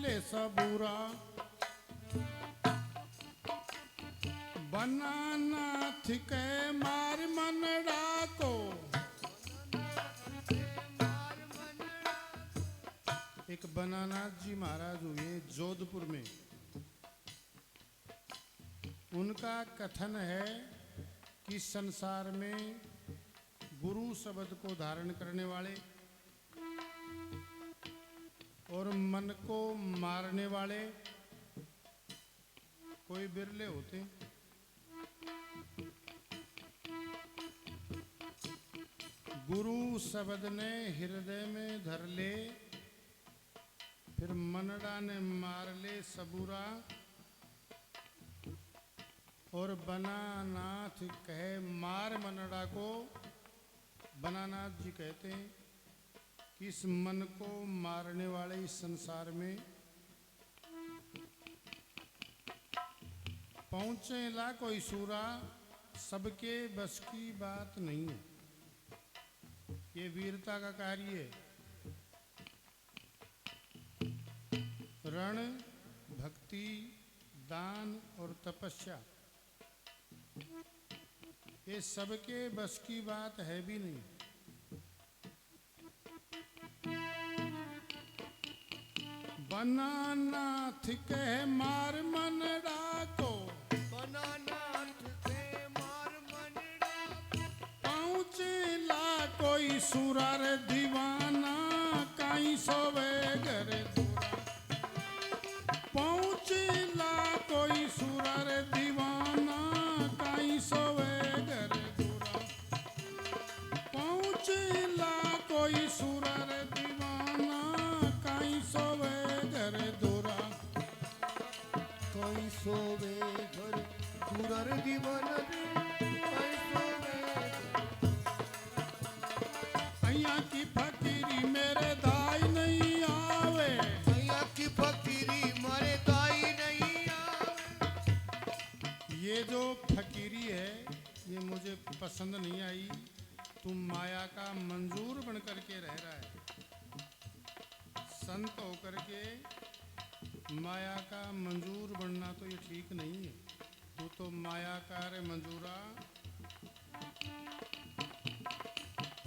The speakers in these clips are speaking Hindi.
ले सबूरा बनानाथ के मार मनड़ा को। एक बनानाथ जी महाराज हुए जोधपुर में। उनका कथन है कि संसार में गुरु शब्द को धारण करने वाले और मन को मारने वाले कोई बिरले होते। गुरु शब्द ने हृदय में धर ले, फिर मनड़ा ने मार ले सबूरा, और बनानाथ कहे मार मनड़ा को। बनानाथ जी कहते हैं कि इस मन को मारने वाले इस संसार में पहुंचे ला कोई सूरा, सबके बस की बात नहीं है। ये वीरता का कार्य है। रण, भक्ति, दान और तपस्या ये सबके बस की बात है भी नहीं। बनानाथ कहे मार मनड़ा को, बनानाथ के मार मनड़ा पहुँचे ला कोई सुरार दीवाना, काई सोवे घर दूरा। पहुँचे ला कोई सुरार दीवाना, काई सोवे घर दूरा। पहुँचे ला कोई सुरार दीवाना, काई सोवे घर दूरा। कोई सोवे घर दूर दीवाना रे, कोई सोवे अइया की फकीरी मेरे दाई नहीं आवे। भैया की फकीरी मारे दाई नहीं आवे। ये जो फकीरी है ये मुझे पसंद नहीं आई। तुम माया का मंजूर बन करके रह रहा है। संत होकर के माया का मंजूर बनना तो ये ठीक नहीं है। तू तो माया का रे मंजूरा।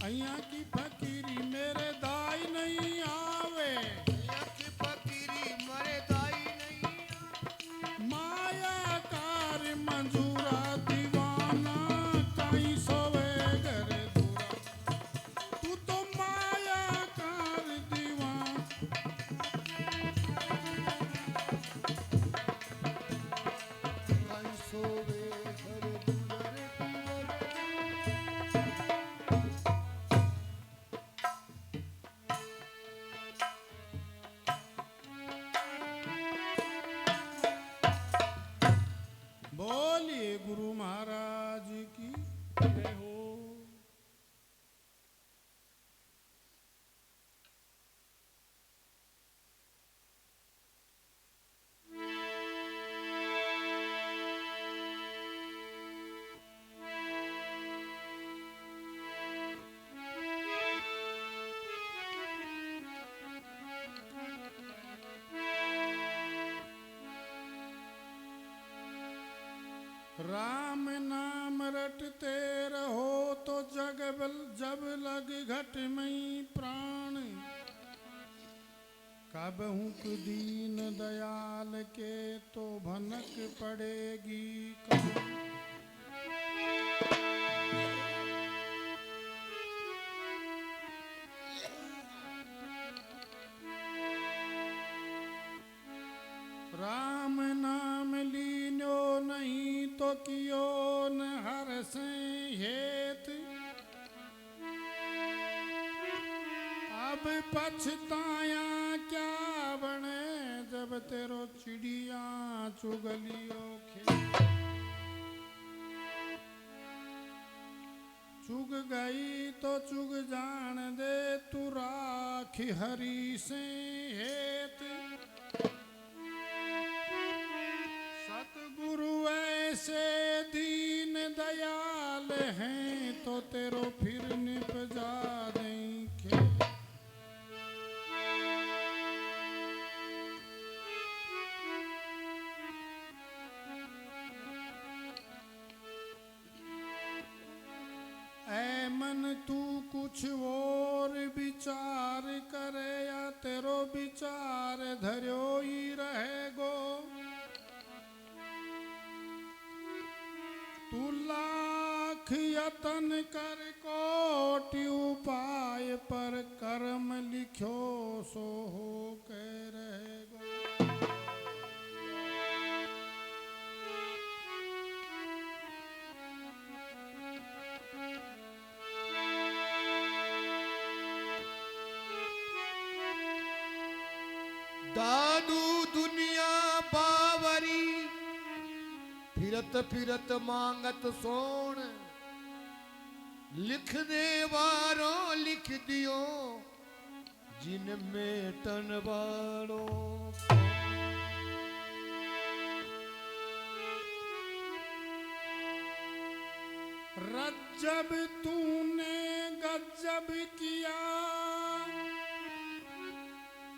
अइया की फकीरी मेरे दाई नहीं आवे। भैया की फकीरी मारे दाई नहीं आवे। माया कार मंजूरा दीवाना, काई सोवे घर दूरा। तू तो माया कार दीवाना। कोई सोवे घर दूर दीवाना। बोलिए गुरु महाराज की जय हो। राम नाम रटते रहो तो जग बल जब लग घट मई प्राण। कबहुक दीन दयाल के तो भनक पड़ेगी कहाँ। राम नाम लीनो नहीं तो कियो न हर से हेत। अब पछताया क्या बने जब तेरो चिड़िया चुगलियो खेत। चुग गई तो चुग जान दे तू राख हरी से हेत। सतगुरु ऐसे दीन दयाल हैं तो तेरो फिर निपजा देंगे। मन तू कुछ और विचार करे या तेरो विचार धर्यो ही रहेगो। तू लाख यतन कर कोटि उपाय पर कर्म लिखो सो हो के रहेगो। दादू दुनिया बावरी फिरत फिरत मांगत सोन। लिख दे वारो लिख दियो जिन में तन वारो। रज्जब तूने गजब किया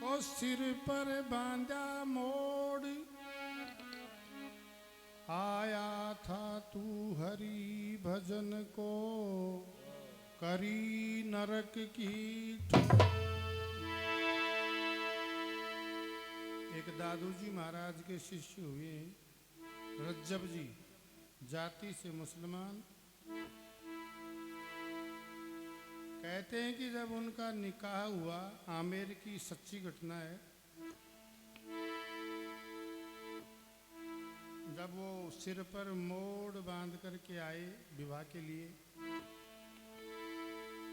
और सिर पर बांधा मोड़। आया था तू हरि भजन को करी नरक की ठोर। एक दादू जी महाराज के शिष्य हुए रज्जब जी, जाति से मुसलमान। कहते हैं कि जब उनका निकाह हुआ, आमेर की सच्ची घटना है, जब वो सिर पर मोड़ बांध करके आए विवाह के लिए,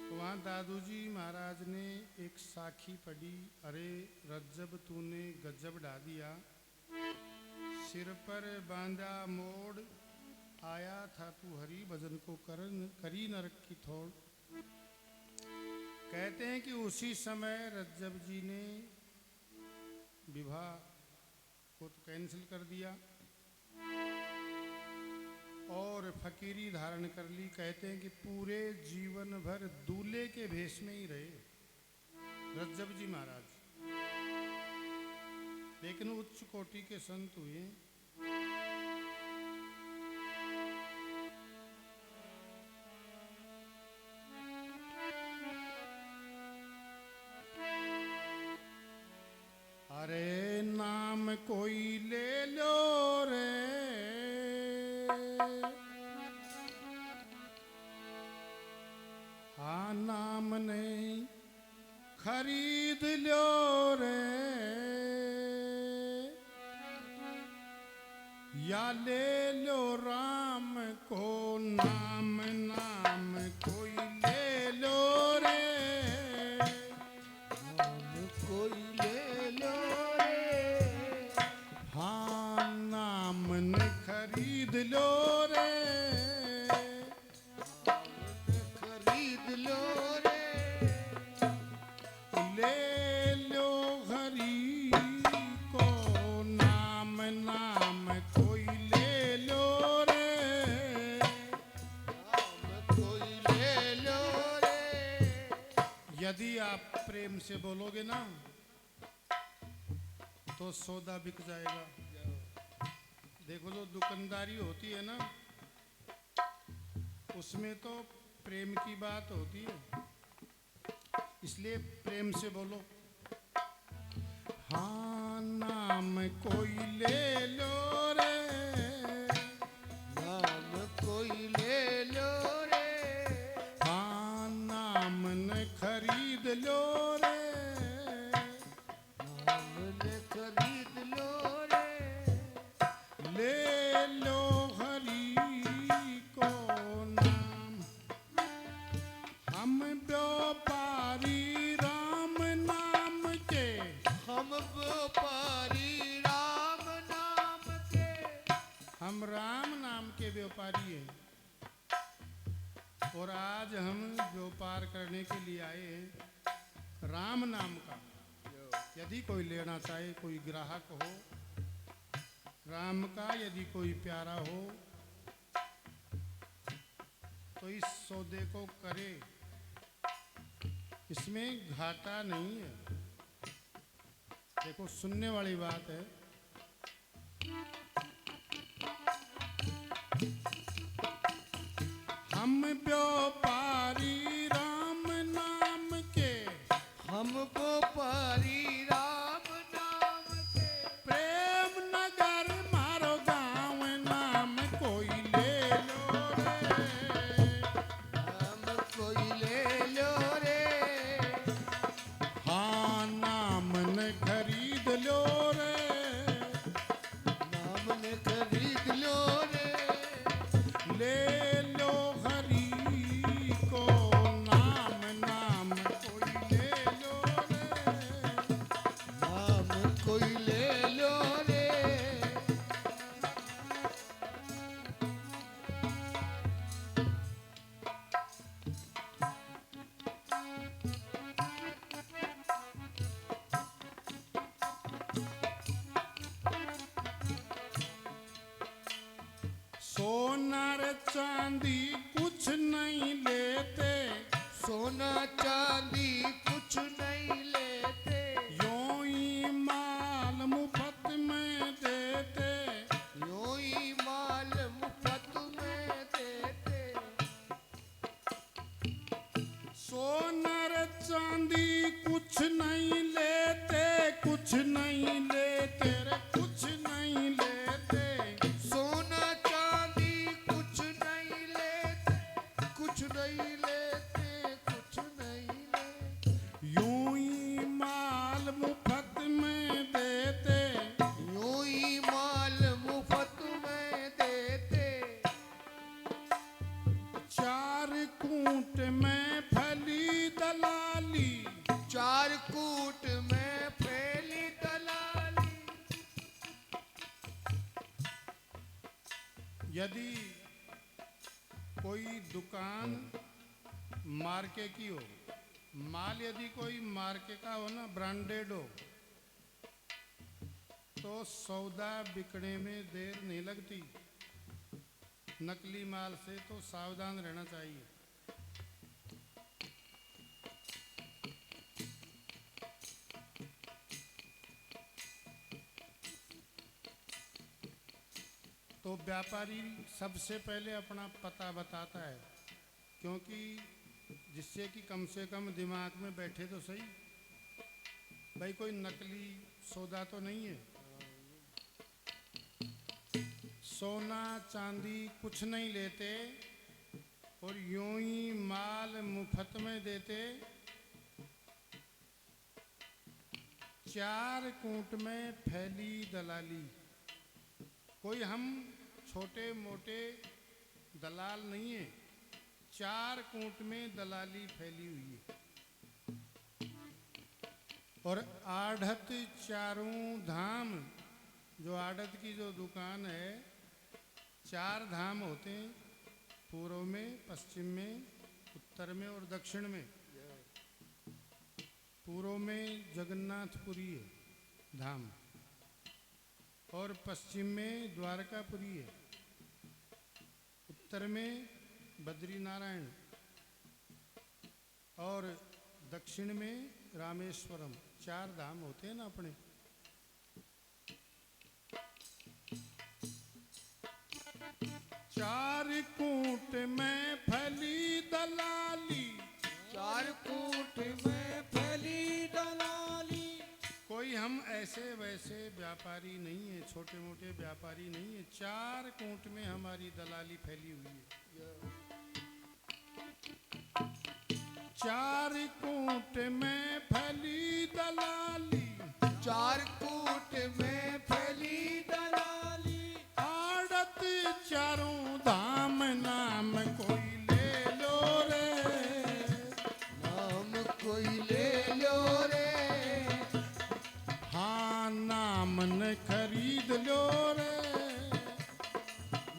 तो वहाँ दादू जी महाराज ने एक साखी पढ़ी। अरे रज्जब तूने गजब ढा दिया, सिर पर बांधा मोड़। आया था तू हरि भजन को करी नरक की थोड़। कहते हैं कि उसी समय रज्जब जी ने विवाह को तो कैंसिल कर दिया और फकीरी धारण कर ली। कहते हैं कि पूरे जीवन भर दूल्हे के भेष में ही रहे रज्जब जी महाराज, लेकिन उच्च कोटि के संत हुए। अरे नाम कोई ले लो रे, हाँ नाम नहीं खरीद लो रे। या ले लो राम को नाम, नाम कोई ले लो रे। कोई ले लो रे, हाँ नाम न खरीद लो रे। खरीद लो रे। ले लो हरि को नाम, नाम कोई ले लो रे। नाम कोई ले लो रे। यदि आप प्रेम से बोलोगे ना तो सौदा बिक जाएगा। देखो जो दुकानदारी होती है ना, उसमें तो प्रेम की बात होती है, इसलिए प्रेम से बोलो। हाँ नाम कोई ले लो रे। नाम कोई ले लो रे। हाँ नाम न खरीद लो रे। नाम ने खरीद लो रे। ले लो हरि को नाम। हम व्यापारी राम नाम के, हम व्यापारी राम नाम के। हम राम नाम के व्यापारी हैं और आज हम व्यापार करने के लिए आए हैं राम नाम का। यदि कोई लेना चाहे, कोई ग्राहक हो राम का, यदि कोई प्यारा हो तो इस सौदे को करे, इसमें घाटा नहीं है। देखो सुनने वाली बात है। हम व्यापारी राम नाम के, हमको पारी राम नाम के, प्रेम नगर मारो गाँव नाम कोई ले लो रे। नाम कोई ले लो रे। हाँ नाम न खरीद लो रे, नाम ने खरीद लो रे। ले लो हरि को नाम, नाम कोई ले लो रे। नाम कोई ले लो रे। सोनार चांदी कुछ नहीं लेते, सोना चांदी कुछ नहीं लेते, यूं ही माल मुफ्त में देते। यूं ही माल मुफ्त में देते। सोनार चांदी कुछ नहीं लेते, कुछ नहीं लेते रे, कुछ नहीं लेते। सोना चांदी कुछ नहीं लेते, कुछ नहीं लेते, कुछ नहीं लेते। यूं ही माल मुफ्त में देते, यूं ही माल मुफ्त में देते। चार कूट में फली दलाली, चार कूट में फैली दलाली। यदि कोई दुकान मार्के की हो, माल यदि कोई मार्के का हो ना, ब्रांडेड हो, तो सौदा बिकने में देर नहीं लगती। नकली माल से तो सावधान रहना चाहिए। तो व्यापारी सबसे पहले अपना पता बताता है, क्योंकि जिससे कि कम से कम दिमाग में बैठे तो सही, भाई कोई नकली सौदा तो नहीं है। सोना चांदी कुछ नहीं लेते और यूं ही माल मुफ्त में देते। चार कूट में फैली दलाली। कोई हम छोटे मोटे दलाल नहीं है, चार कूट में दलाली फैली हुई है। और आढ़त चारों धाम, जो आढ़त की जो दुकान है, चार धाम होते हैं, पूर्व में, पश्चिम में, उत्तर में और दक्षिण में। पूर्व में जगन्नाथपुरी है धाम, और पश्चिम में द्वारकापुरी है, उत्तर में बद्रीनारायण और दक्षिण में रामेश्वरम। चार धाम होते हैं ना अपने। चार कूट में फैली दलाली, चार कूट में फैली दलाली। कोई हम ऐसे वैसे व्यापारी नहीं है, छोटे मोटे व्यापारी नहीं है। चार कूट में हमारी दलाली फैली हुई है। चार कूट में फैली दलाली, चार कूट में फैली दलाली। आड़त चारों धाम नाम कोई ले लो रे, नाम कोई ले लो रे। हाँ नाम न खरीद लो रे,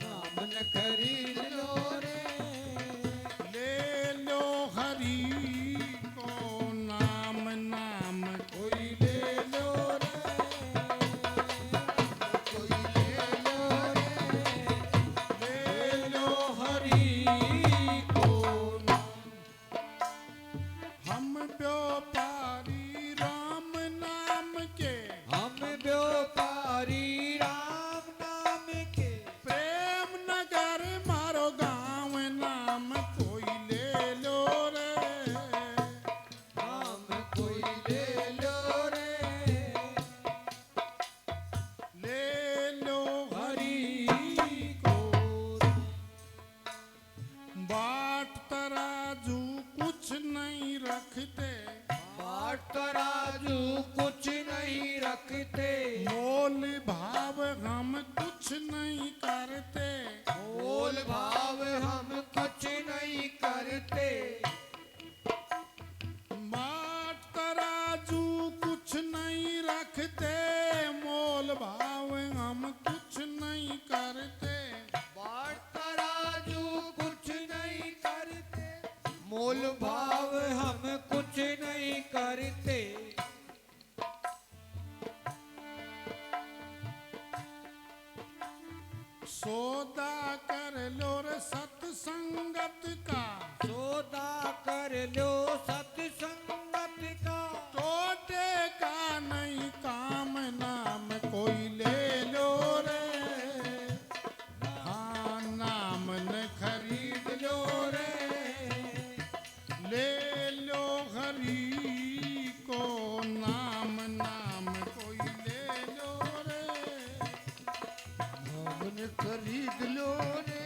नाम न खरीद लो रे। ले लो हरि को नाम, नाम कोई ले लो रे। कोई ले लो रे। ले लो हरि को नाम। हम व्यापारी राम नाम के, हम व्यापारी राम नाम के, प्रेम नगर मारो गाँव नाम मोल भाव हम कुछ नहीं करते, मोल भाव हम कुछ नहीं करते, बाट तराजू कुछ नहीं रखते, मोल भाव हम कुछ नहीं करते, बाट तराजू कुछ नहीं करते, मोल भाव हम कुछ नहीं करते, सौदा कर लो रे सत्संगत का, सौदा कर लो सत्संगत का, टोटे का नहीं काम नाम कोई ले लो रे, हाँ नाम न खरीद लो रे, ले लो हरि को नाम, नाम कोई ले लो रे, नाम न खरीद लो रे,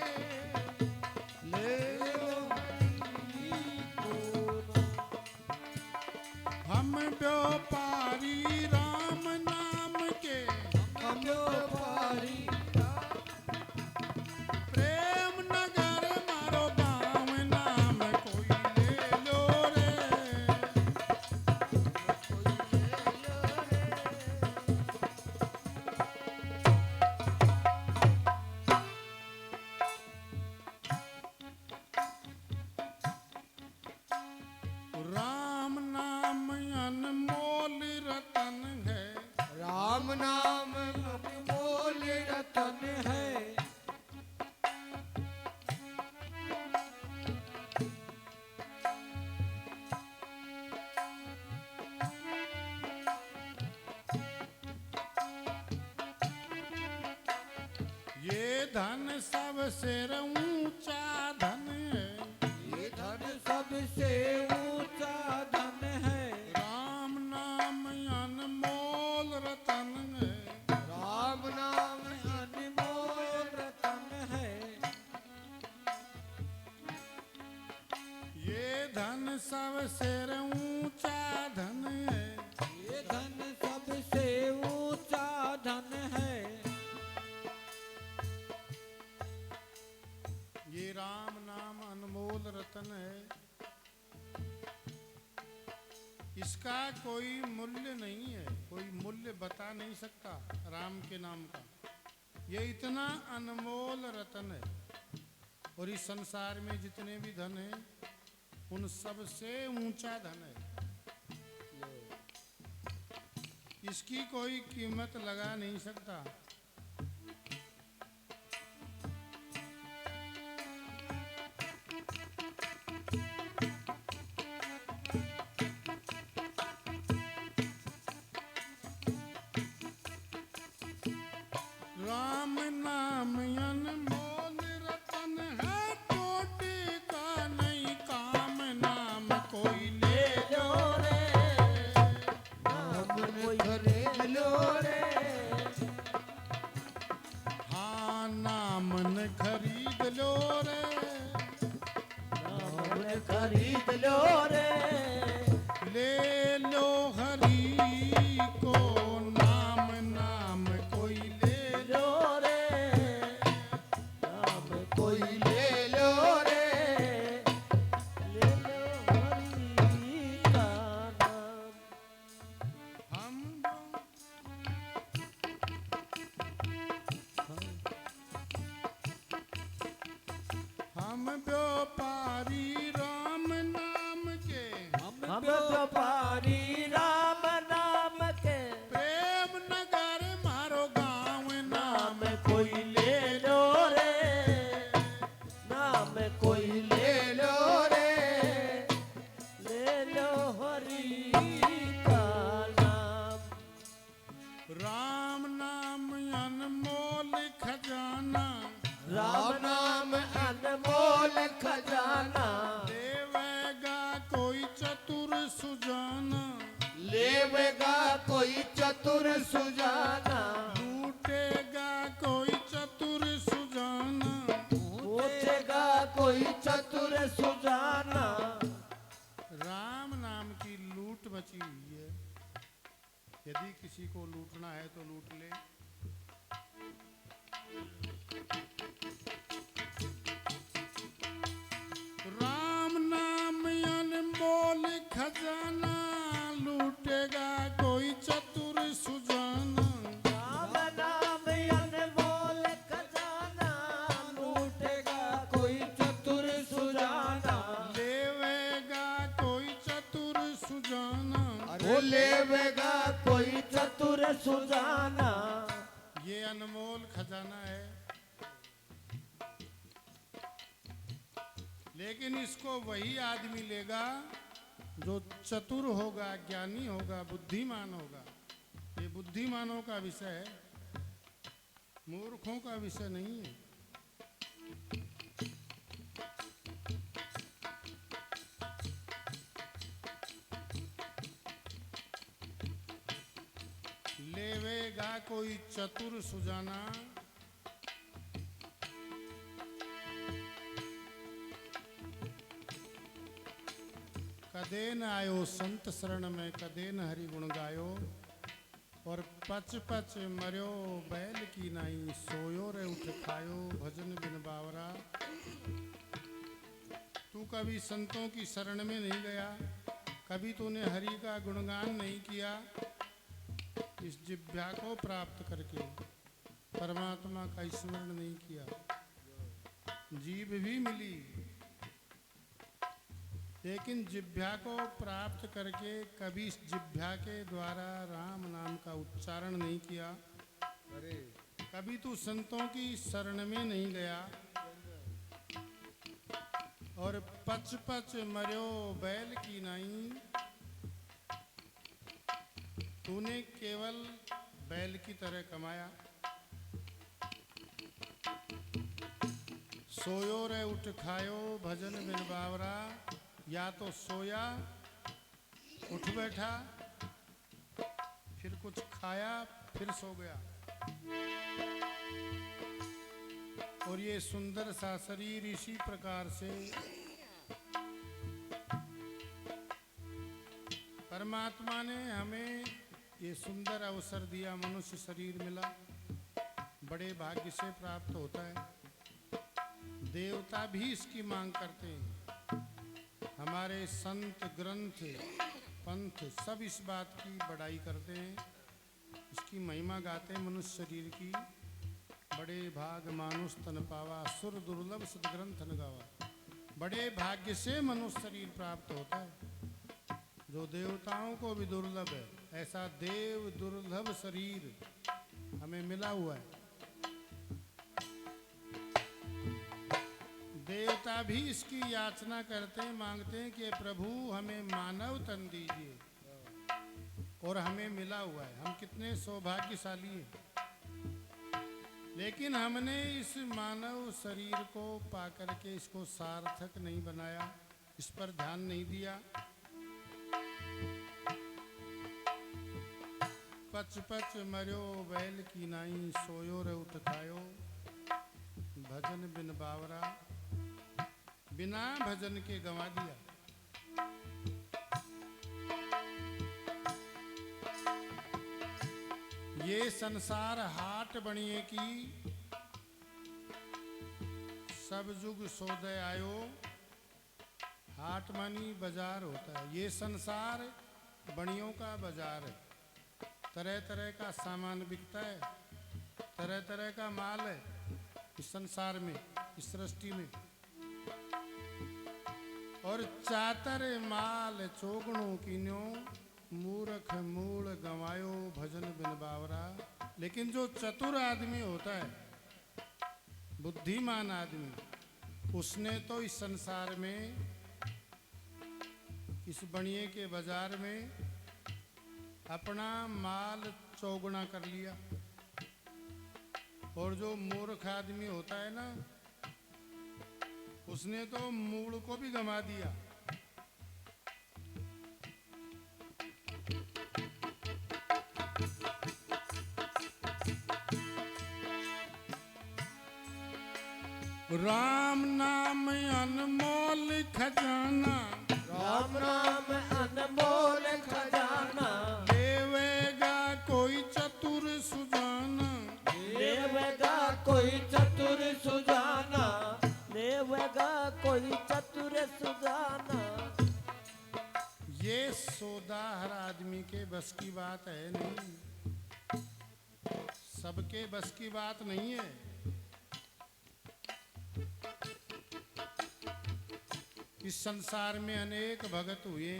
ले लो हरि को हम व्यापारी राम नाम के, हम व्यापारी प्रेम नगर मारो गाँव नाम कोई ले लो रे, कोई ले लो रे, राम नाम अनमोल रतन है, राम नाम अनमोल रतन है, ये धन सबसे ऊंचा धन है, ये धन सबसे ऊंचा धन है, राम नाम अनमोल रतन है, राम नाम अनमोल रतन है, ये धन सबसे ऊंचा धन है, ये धन सबसे ऊंचा धन है, ये राम नाम अनमोल रतन है, इसका कोई मूल्य नहीं है, कोई मूल्य बता नहीं सकता राम के नाम का, ये इतना अनमोल रतन है, और इस संसार में जितने भी धन हैं उन सब से ऊंचा धन है, इसकी कोई कीमत लगा नहीं सकता। राम नाम अनमोल रतन है, टोटे का नहीं काम नाम कोई ले लो रे, नाम न खरीद लो रे, हाँ नाम न खरीद लो रे, नाम न खरीद लो रे, ले लो हरि को नाम, नाम कोई ले लो रे, नाम कोई ले लो रे, ले लो हरि का नाम, हम हम व्यापारी राम नाम के, हम व्यापारी राम नाम के, प्रेम नगर मारो गाँव नाम कोई ले लो रे, नाम कोई ले लो रे, ले लो हरि का नाम, राम नाम अनमोल खजाना, राम नाम अनमोल खजाना, देवेगा कोई चतुर सुजाना, कर ले। राम नाम अनमोल खजाना, लूटेगा कोई चतुर सुजाना। राम नाम अनमोल खजाना, लूटेगा कोई चतुर सुजाना। लेवेगा कोई चतुर सुजाना। वो लेवेगा कोई चतुर सुजाना। ये अनमोल खजाना है, लेकिन इसको वही आदमी लेगा जो चतुर होगा, ज्ञानी होगा, बुद्धिमान होगा। ये बुद्धिमानों का विषय है, मूर्खों का विषय नहीं है। लेवेगा कोई चतुर सुजाना। कदे न आयो संत शरण में, कदे न हरि गुण गायो। और पच पच मर्यो बैल की नाई, सोयो रे उठ खायो भजन बिन बावरा। तू कभी संतों की शरण में नहीं गया, कभी तूने हरि का गुणगान नहीं किया। इस जिह्वा को प्राप्त करके परमात्मा का स्मरण नहीं किया। जीभ भी मिली, लेकिन जिह्वा को प्राप्त करके कभी इस जिह्वा के द्वारा राम नाम का उच्चारण नहीं किया। अरे कभी तू संतों की शरण में नहीं गया। और पच पच मर्यो बैल की नाई, तूने केवल बैल की तरह कमाया। सोयो रे उठ खायो भजन बिन बावरा। या तो सोया, उठ बैठा, फिर कुछ खाया, फिर सो गया। और ये सुंदर सा शरीर इसी प्रकार से परमात्मा ने हमें ये सुंदर अवसर दिया। मनुष्य शरीर मिला, बड़े भाग्य से प्राप्त होता है। देवता भी इसकी मांग करते हैं। हमारे संत, ग्रंथ, पंथ सब इस बात की बड़ाई करते हैं, इसकी महिमा गाते हैं। मनुष्य शरीर की बड़े भाग मानुष तन पावा, सुर दुर्लभ सदग्रंथ न गावा। बड़े भाग्य से मनुष्य शरीर प्राप्त होता है, जो देवताओं को भी दुर्लभ है। ऐसा देव दुर्लभ शरीर हमें मिला हुआ है। देवता भी इसकी याचना करते हैं, मांगते हैं कि प्रभु हमें मानव तन दीजिए। और हमें मिला हुआ है, हम कितने सौभाग्यशाली हैं। लेकिन हमने इस मानव शरीर को पाकर के इसको सार्थक नहीं बनाया, इस पर ध्यान नहीं दिया। पच पच मर्यो बैल की नाई, सोयो रे उठ खायो भजन बिन बावरा। बिना भजन के गंवा दिया। ये संसार हाट बनिए की, सब जुग सोदय आयो। हाट मानी बाजार होता है। ये संसार बणियों का बाजार है। तरह तरह का सामान बिकता है, तरह तरह का माल है इस संसार में, इस सृष्टि में। और चातर माल चोगणों कीन्यो, मूर्ख मूल गंवायो भजन बिन बावरा। लेकिन जो चतुर आदमी होता है, बुद्धिमान आदमी, उसने तो इस संसार में, इस बनिए के बाजार में अपना माल चौगुना कर लिया। और जो मूर्ख आदमी होता है ना, उसने तो मूल को भी गंवा दिया। राम नाम अनमोल खजाना, राम नाम अनमोल खजाना। देवेगा कोई चतुर सुजाना। बस की बात है नहीं, सबके बस की बात नहीं है। इस संसार में अनेक भगत हुए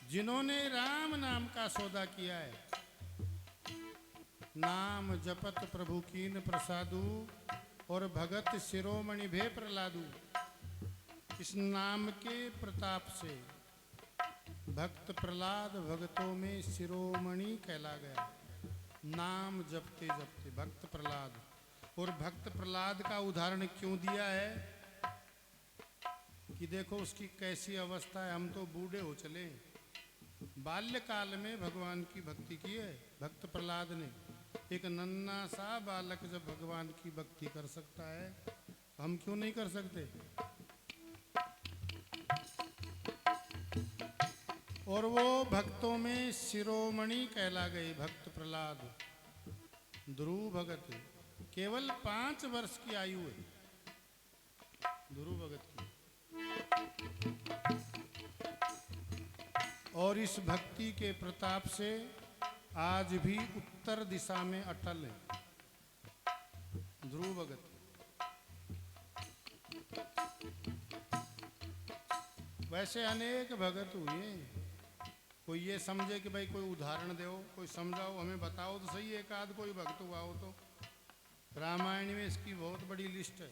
जिन्होंने राम नाम का सौदा किया है। नाम जपत प्रभु कीन प्रसादु और भगत शिरोमणि भे प्रहलादु। इस नाम के प्रताप से भक्त प्रहलाद भक्तों में शिरोमणि कहला गया। नाम जपते जपते भक्त प्रहलाद। और भक्त प्रहलाद का उदाहरण क्यों दिया है कि देखो उसकी कैसी अवस्था है। हम तो बूढ़े हो चले, बाल्यकाल में भगवान की भक्ति की है भक्त प्रहलाद ने। एक नन्हा सा बालक जब भगवान की भक्ति कर सकता है, हम क्यों नहीं कर सकते। और वो भक्तों में शिरोमणि कहला गए भक्त प्रहलाद। ध्रुव भगत केवल 5 वर्ष की आयु है ध्रुव भगत की, और इस भक्ति के प्रताप से आज भी उत्तर दिशा में अटल है ध्रुव भगत। वैसे अनेक भगत हुए। कोई ये समझे कि भाई कोई उदाहरण दो, कोई समझाओ, हमें बताओ तो सही, एक आध कोई भक्त हुआ हो तो। रामायण में इसकी बहुत बड़ी लिस्ट है।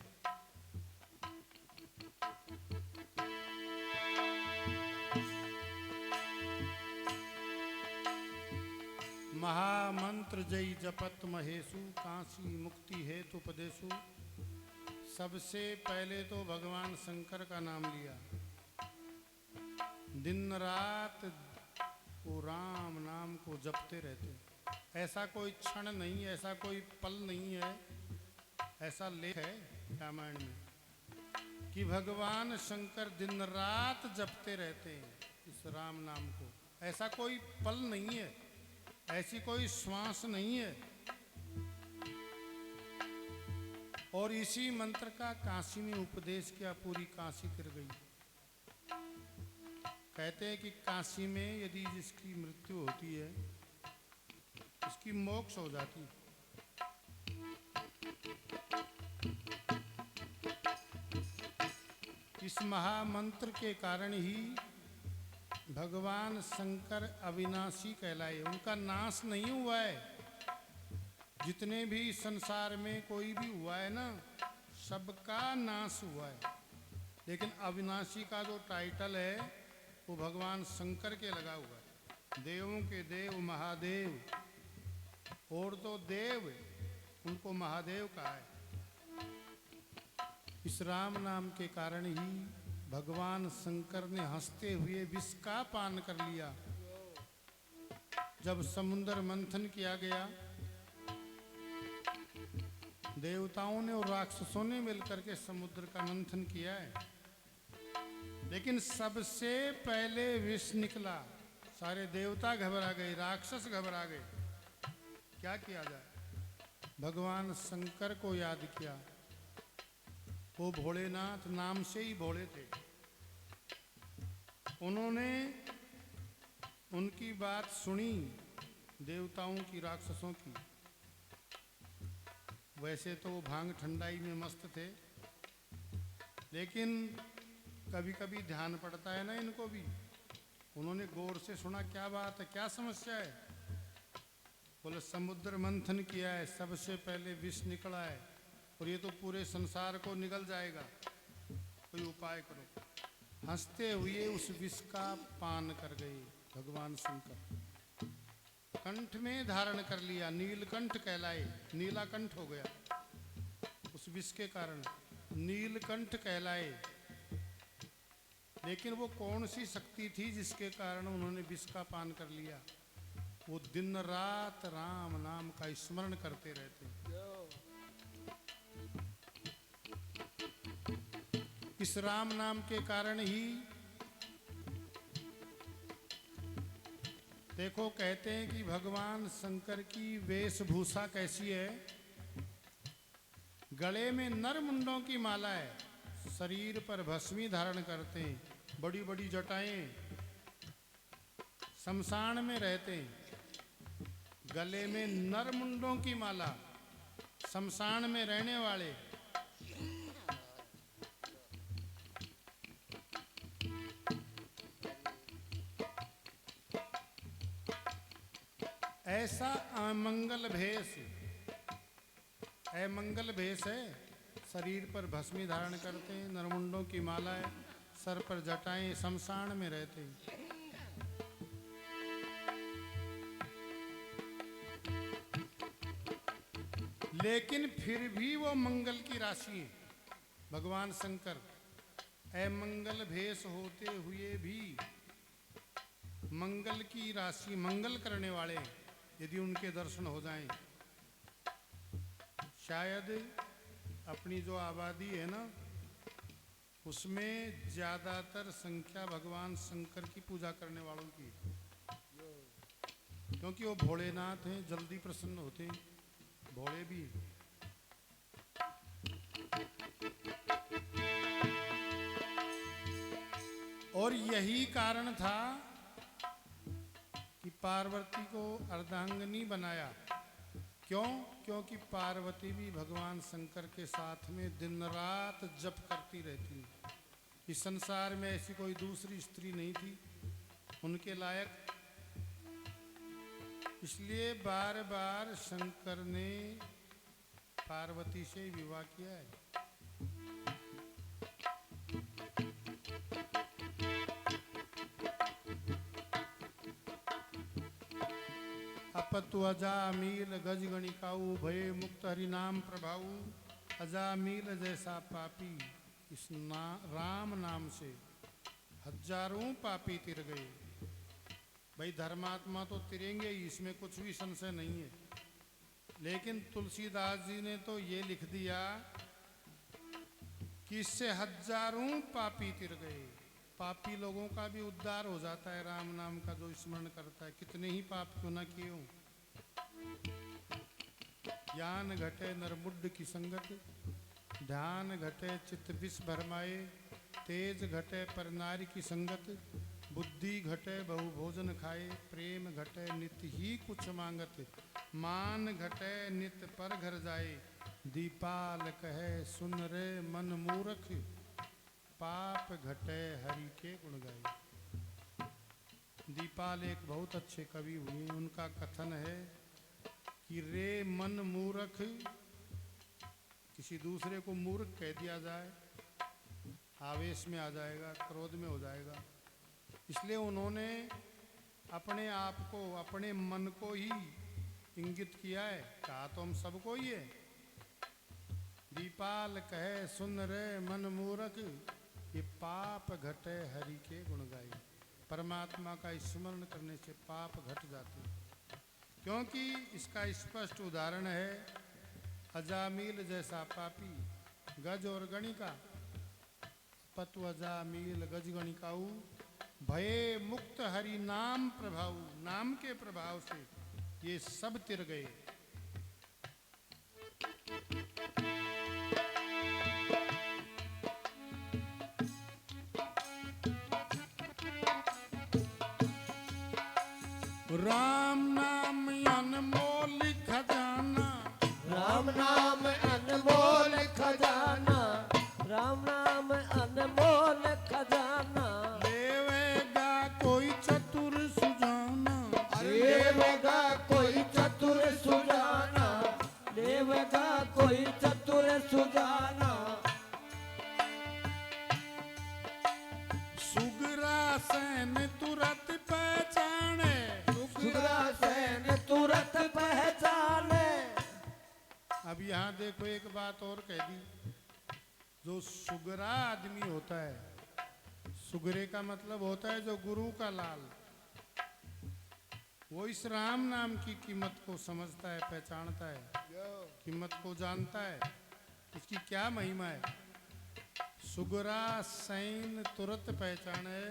महामंत्र जय जपत महेशु काशी मुक्ति हेतु उपदेशु। सबसे पहले तो भगवान शंकर का नाम लिया। दिन रात वो राम नाम को जपते रहते। ऐसा कोई क्षण नहीं, ऐसा कोई पल नहीं है, ऐसा लेख है रामायण में कि भगवान शंकर दिन रात जपते रहते हैं इस राम नाम को। ऐसा कोई पल नहीं है, ऐसी कोई श्वास नहीं है। और इसी मंत्र का काशी में उपदेश किया, पूरी काशी तिर गई। कहते हैं कि काशी में यदि जिसकी मृत्यु होती है उसकी मोक्ष हो जाती है। इस महामंत्र के कारण ही भगवान शंकर अविनाशी कहलाए। उनका नाश नहीं हुआ है। जितने भी संसार में कोई भी हुआ है ना, सबका नाश हुआ है, लेकिन अविनाशी का जो टाइटल है वो भगवान शंकर के लगा हुआ है। देवों के देव महादेव, और तो देव उनको महादेव कहा है। इस राम नाम के कारण ही भगवान शंकर ने हंसते हुए विष का पान कर लिया। जब समुद्र मंथन किया गया, देवताओं ने और राक्षसों ने मिलकर के समुद्र का मंथन किया है, लेकिन सबसे पहले विष निकला। सारे देवता घबरा गए, राक्षस घबरा गए। क्या किया जाए। भगवान शंकर को याद किया। वो भोलेनाथ नाम से ही भोले थे। उन्होंने उनकी बात सुनी, देवताओं की राक्षसों की। वैसे तो वो भांग ठंडाई में मस्त थे, लेकिन कभी कभी ध्यान पड़ता है ना इनको भी। उन्होंने गौर से सुना, क्या बात है, क्या समस्या है। बोले समुद्र मंथन किया है, सबसे पहले विष निकला है, और ये तो पूरे संसार को निगल जाएगा, कोई उपाय करो। हंसते हुए उस विष का पान कर गए भगवान शंकर। कंठ में धारण कर लिया, नीलकंठ कहलाए, नीला कंठ हो गया उस विष के कारण, नीलकंठ कहलाए। लेकिन वो कौन सी शक्ति थी जिसके कारण उन्होंने विष का पान कर लिया। वो दिन रात राम नाम का स्मरण करते रहते। इस राम नाम के कारण ही देखो, कहते हैं कि भगवान शंकर की वेशभूषा कैसी है। गले में नर मुंडों की माला है, शरीर पर भस्मी धारण करते हैं, बड़ी बड़ी जटाएं, शमशान में रहते हैं, गले में नरमुंडों की माला, शमशान में रहने वाले। ऐसा अमंगल भेष, अमंगल भेष है। शरीर पर भस्मी धारण करते हैं, नरमुंडों की मालाएं, सर पर जटाएं, शमशान में रहते हैं। लेकिन फिर भी वो मंगल की राशि है। भगवान शंकर अमंगल भेष होते हुए भी मंगल की राशि, मंगल करने वाले यदि उनके दर्शन हो जाएं, शायद अपनी जो आबादी है ना, उसमें ज्यादातर संख्या भगवान शंकर की पूजा करने वालों की, क्योंकि वो भोलेनाथ हैं, जल्दी प्रसन्न होते हैं, भोले भी। और यही कारण था कि पार्वती को अर्धांगिनी बनाया। क्यों? क्योंकि पार्वती भी भगवान शंकर के साथ में दिन रात जप करती रहती। इस संसार में ऐसी कोई दूसरी स्त्री नहीं थी उनके लायक। इसलिए बार बार शंकर ने पार्वती से विवाह किया है। अपतु अजामील गज गणिकाऊ भय मुक्त हरिनाम प्रभाऊ। अजामील जैसा पापी इस राम नाम से हजारों पापी तिर गए। भाई धर्मात्मा तो तिरेंगे ही, इसमें कुछ भी संशय नहीं है। लेकिन तुलसीदास जी ने तो ये लिख दिया कि इससे हजारों पापी तिर गए। पापी लोगों का भी उद्धार हो जाता है राम नाम का जो स्मरण करता है, कितने ही पाप क्यों न किए हों। ज्ञान घटे नरमुड्ड की संगत, ध्यान घटे चित्त विष भरमाए। तेज घटे पर नारी की संगत, बुद्धि घटे बहु भोजन खाए। प्रेम घटे नित ही कुछ मांगत, मान घटे नित पर घर जाए। दीपाल कहे सुन रे मन मूरख, पाप घटे हरि के गुण गाए। दीपाल एक बहुत अच्छे कवि हुए, उनका कथन है कि रे मन मूर्ख, किसी दूसरे को मूर्ख कह दिया जाए आवेश में आ जाएगा, क्रोध में हो जाएगा। इसलिए उन्होंने अपने आप को, अपने मन को ही इंगित किया है। कहा तो हम सबको ही है। दीपाल कहे सुन रे मन मूर्ख, ये पाप घटे हरि के गुण गाए। परमात्मा का स्मरण करने से पाप घट जाते हैं, क्योंकि इसका स्पष्ट उदाहरण है अजामील जैसा पापी गज और गणिका। पतु अजामील गज गणिकाऊ भये मुक्त हरि नाम प्रभाव। नाम के प्रभाव से ये सब तिर गए। राम नाम अनमोल खजाना, राम नाम अनमोल खजाना, राम नाम अनमोल खजाना। लेवेगा कोई चतुर सुजाना, देवेगा कोई चतुर सुजाना, देवेगा कोई चतुर सुजाना। सुगरा सैन तुरत पहचाने, सुगरा सैन तुरत पहचाने। अब यहाँ देखो एक बात और कह दी। जो सुगरा आदमी होता है, सुगरे का मतलब होता है जो गुरु का लाल, वो इस राम नाम की कीमत को समझता है, पहचानता है, कीमत को जानता है, इसकी क्या महिमा है। सुगरा सैन तुरंत पहचाने।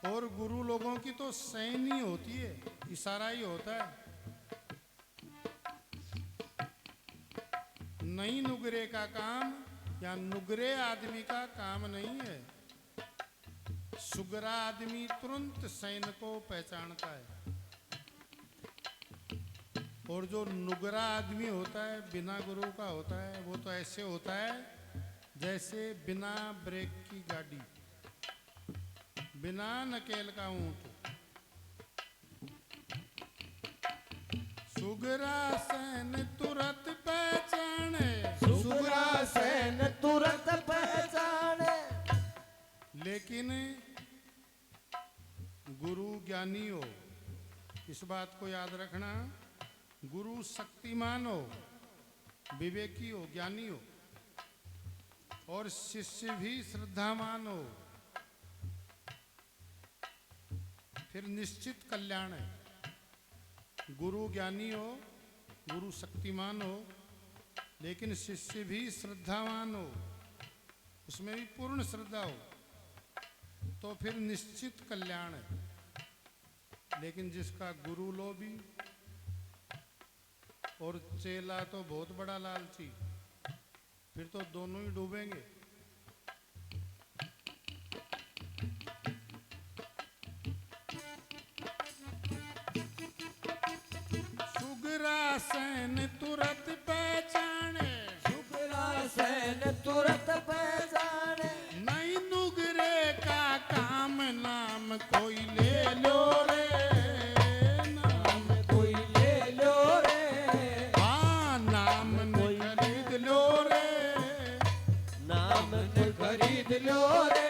और गुरु लोगों की तो सैन ही होती है, इशारा ही होता है। नहीं नुगरे का काम या नुगरे आदमी का काम नहीं है। सुगरा आदमी तुरंत सैन को पहचानता है, और जो नुगरा आदमी होता है बिना गुरु का होता है, वो तो ऐसे होता है जैसे बिना ब्रेक की गाड़ी, बिना नकेल का ऊंट। सुगरा सैन तुरंत पहचाने, सुगरा सैन तुरंत पहचाने, लेकिन गुरु ज्ञानी हो, इस बात को याद रखना। गुरु शक्तिमान हो, विवेकी हो, ज्ञानी हो, और शिष्य भी श्रद्धावान हो, फिर निश्चित कल्याण है। गुरु ज्ञानी हो, गुरु शक्तिमान हो, लेकिन शिष्य भी श्रद्धावान हो, उसमें भी पूर्ण श्रद्धा हो, तो फिर निश्चित कल्याण है। लेकिन जिसका गुरु लोभी और चेला तो बहुत बड़ा लालची, फिर तो दोनों ही डूबेंगे। सुगरा सैन तुरंत पहचाने, सुगरा सैन तुरंत पहचाने, नहीं नुगरे का काम नाम कोई ले लो रे, नाम कोई ले लो रे, हाँ नाम कोई खरीद लो रे, नाम न खरीद लो रे,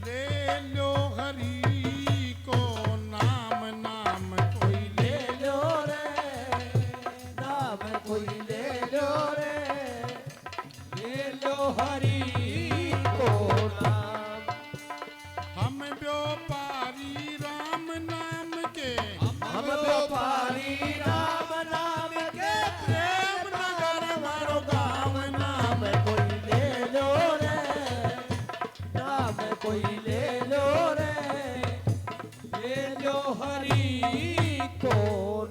ले लो हरि को नाम, नाम कोई ले ले लो रे, नाम कोई ले लो रे, ले लो हरि को नाम। हम व्यापारी राम नाम के, हम व्यापारी राम नाम के, प्रेम नगर मारो गाँव नाम नाम कोई ले लो रे, नाम कोई ले लो रे, ले लो हरि को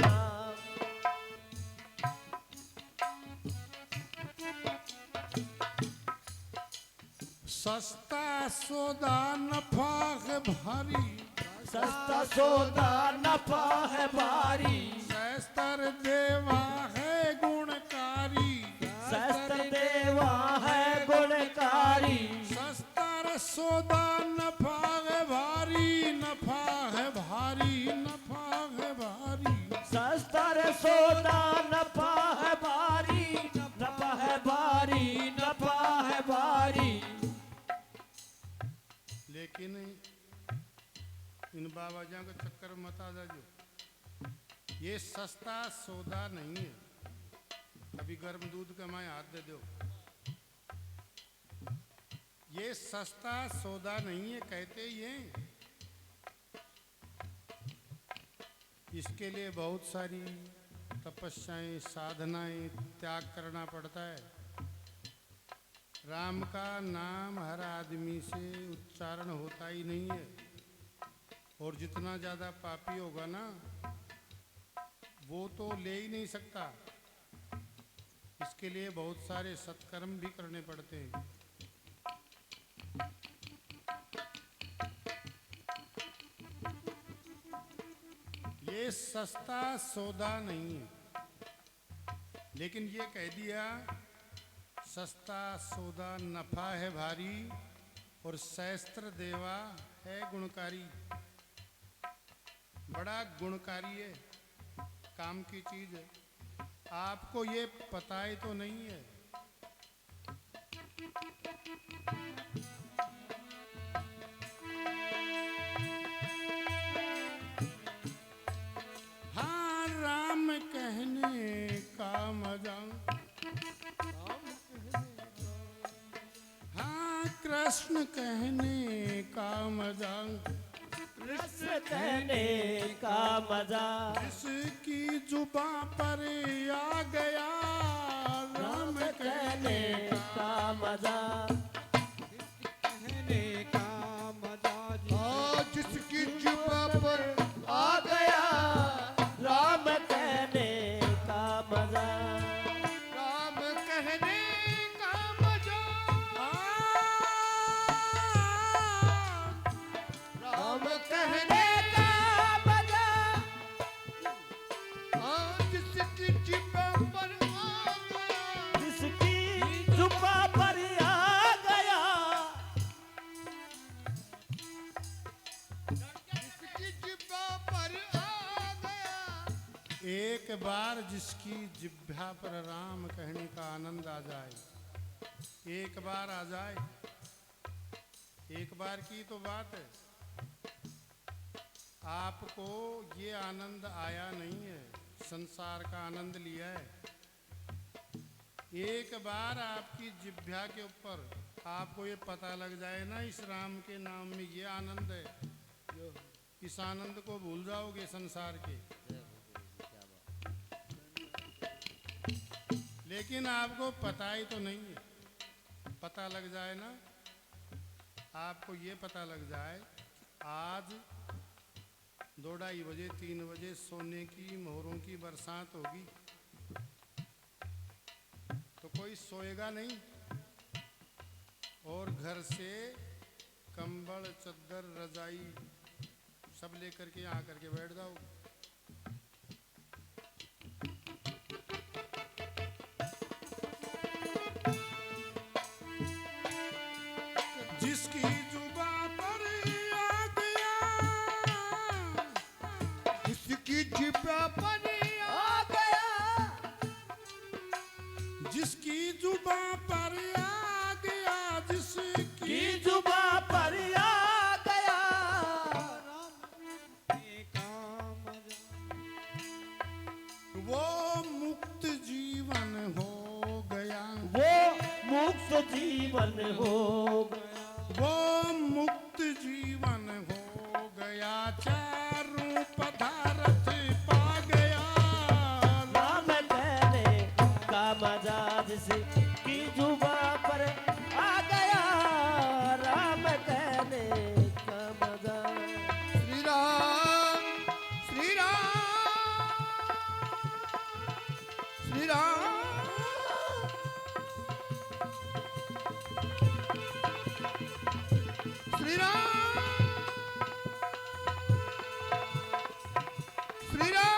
नाम। सस्ता सौदा नफा है भारी, सस्ता सौदा नफा है भारी, शस्त्र देवा है गुणकारी, शस्त्र देवा है गुणकारी, शस्त्र सौदा नफा है भारी, नफा है भारी, नफा है भारी। शस्त्र सौदा नफा है भारी, नफा है भारी, नफा है भारी। लेकिन इन बाबाजा का चक्कर मत आ जाओ, ये सस्ता सौदा नहीं है। अभी गर्म दूध का मैं हाथ दे दो, ये सस्ता सौदा नहीं है, कहते ही हैं। इसके लिए बहुत सारी तपस्याएं, साधनाएं, त्याग करना पड़ता है। राम का नाम हर आदमी से उच्चारण होता ही नहीं है, और जितना ज़्यादा पापी होगा ना, वो तो ले ही नहीं सकता। इसके लिए बहुत सारे सत्कर्म भी करने पड़ते हैं। ये सस्ता सौदा नहीं है, लेकिन ये कह दिया सस्ता सौदा नफा है भारी, और शस्त्र देवा है गुणकारी। बड़ा गुणकारी है, काम की चीज है। आपको ये पता ही तो नहीं है। हाँ राम कहने का मजा, हाँ कृष्ण कहने का मजा, कृष्ण कहने का मजा, जिसकी जुबां पर आ गया राम कहने का मजा, कहने का मजा जी। जिसकी जुबां पर आ गया राम कहने का मजा, राम कहने का मजा। बार जिसकी जिह्वा पर राम कहने का आनंद आ जाए, एक बार आ जाए, एक बार की तो बात है। आपको ये आनंद आया नहीं है, संसार का आनंद लिया है। एक बार आपकी जिह्वा के ऊपर आपको ये पता लग जाए ना, इस राम के नाम में ये आनंद है, इस आनंद को भूल जाओगे संसार के। लेकिन आपको पता ही तो नहीं है। पता लग जाए ना, आपको ये पता लग जाए आज 2-2:30 बजे 3 बजे सोने की मोहरों की बरसात होगी, तो कोई सोएगा नहीं और घर से कंबल चद्दर रजाई सब लेकर के यहाँ करके बैठ जाओ। जिसकी जुबां पर आ गया, जिसकी जिह्वा पर आ गया, जिसकी जुबां पर आ गया, जिसकी की जुबां पर आ गया, वो मुक्त जीवन हो गया, वो मुक्त जीवन हो गया, वो मुक्त जीवन हो गया, चारों पदार्थ पा गया। राम कहने का मजा जिसकी जुबां पर आ गया, राम कहने का मजा। श्री राम श्री राम श्री राम श्री राम श्री राम।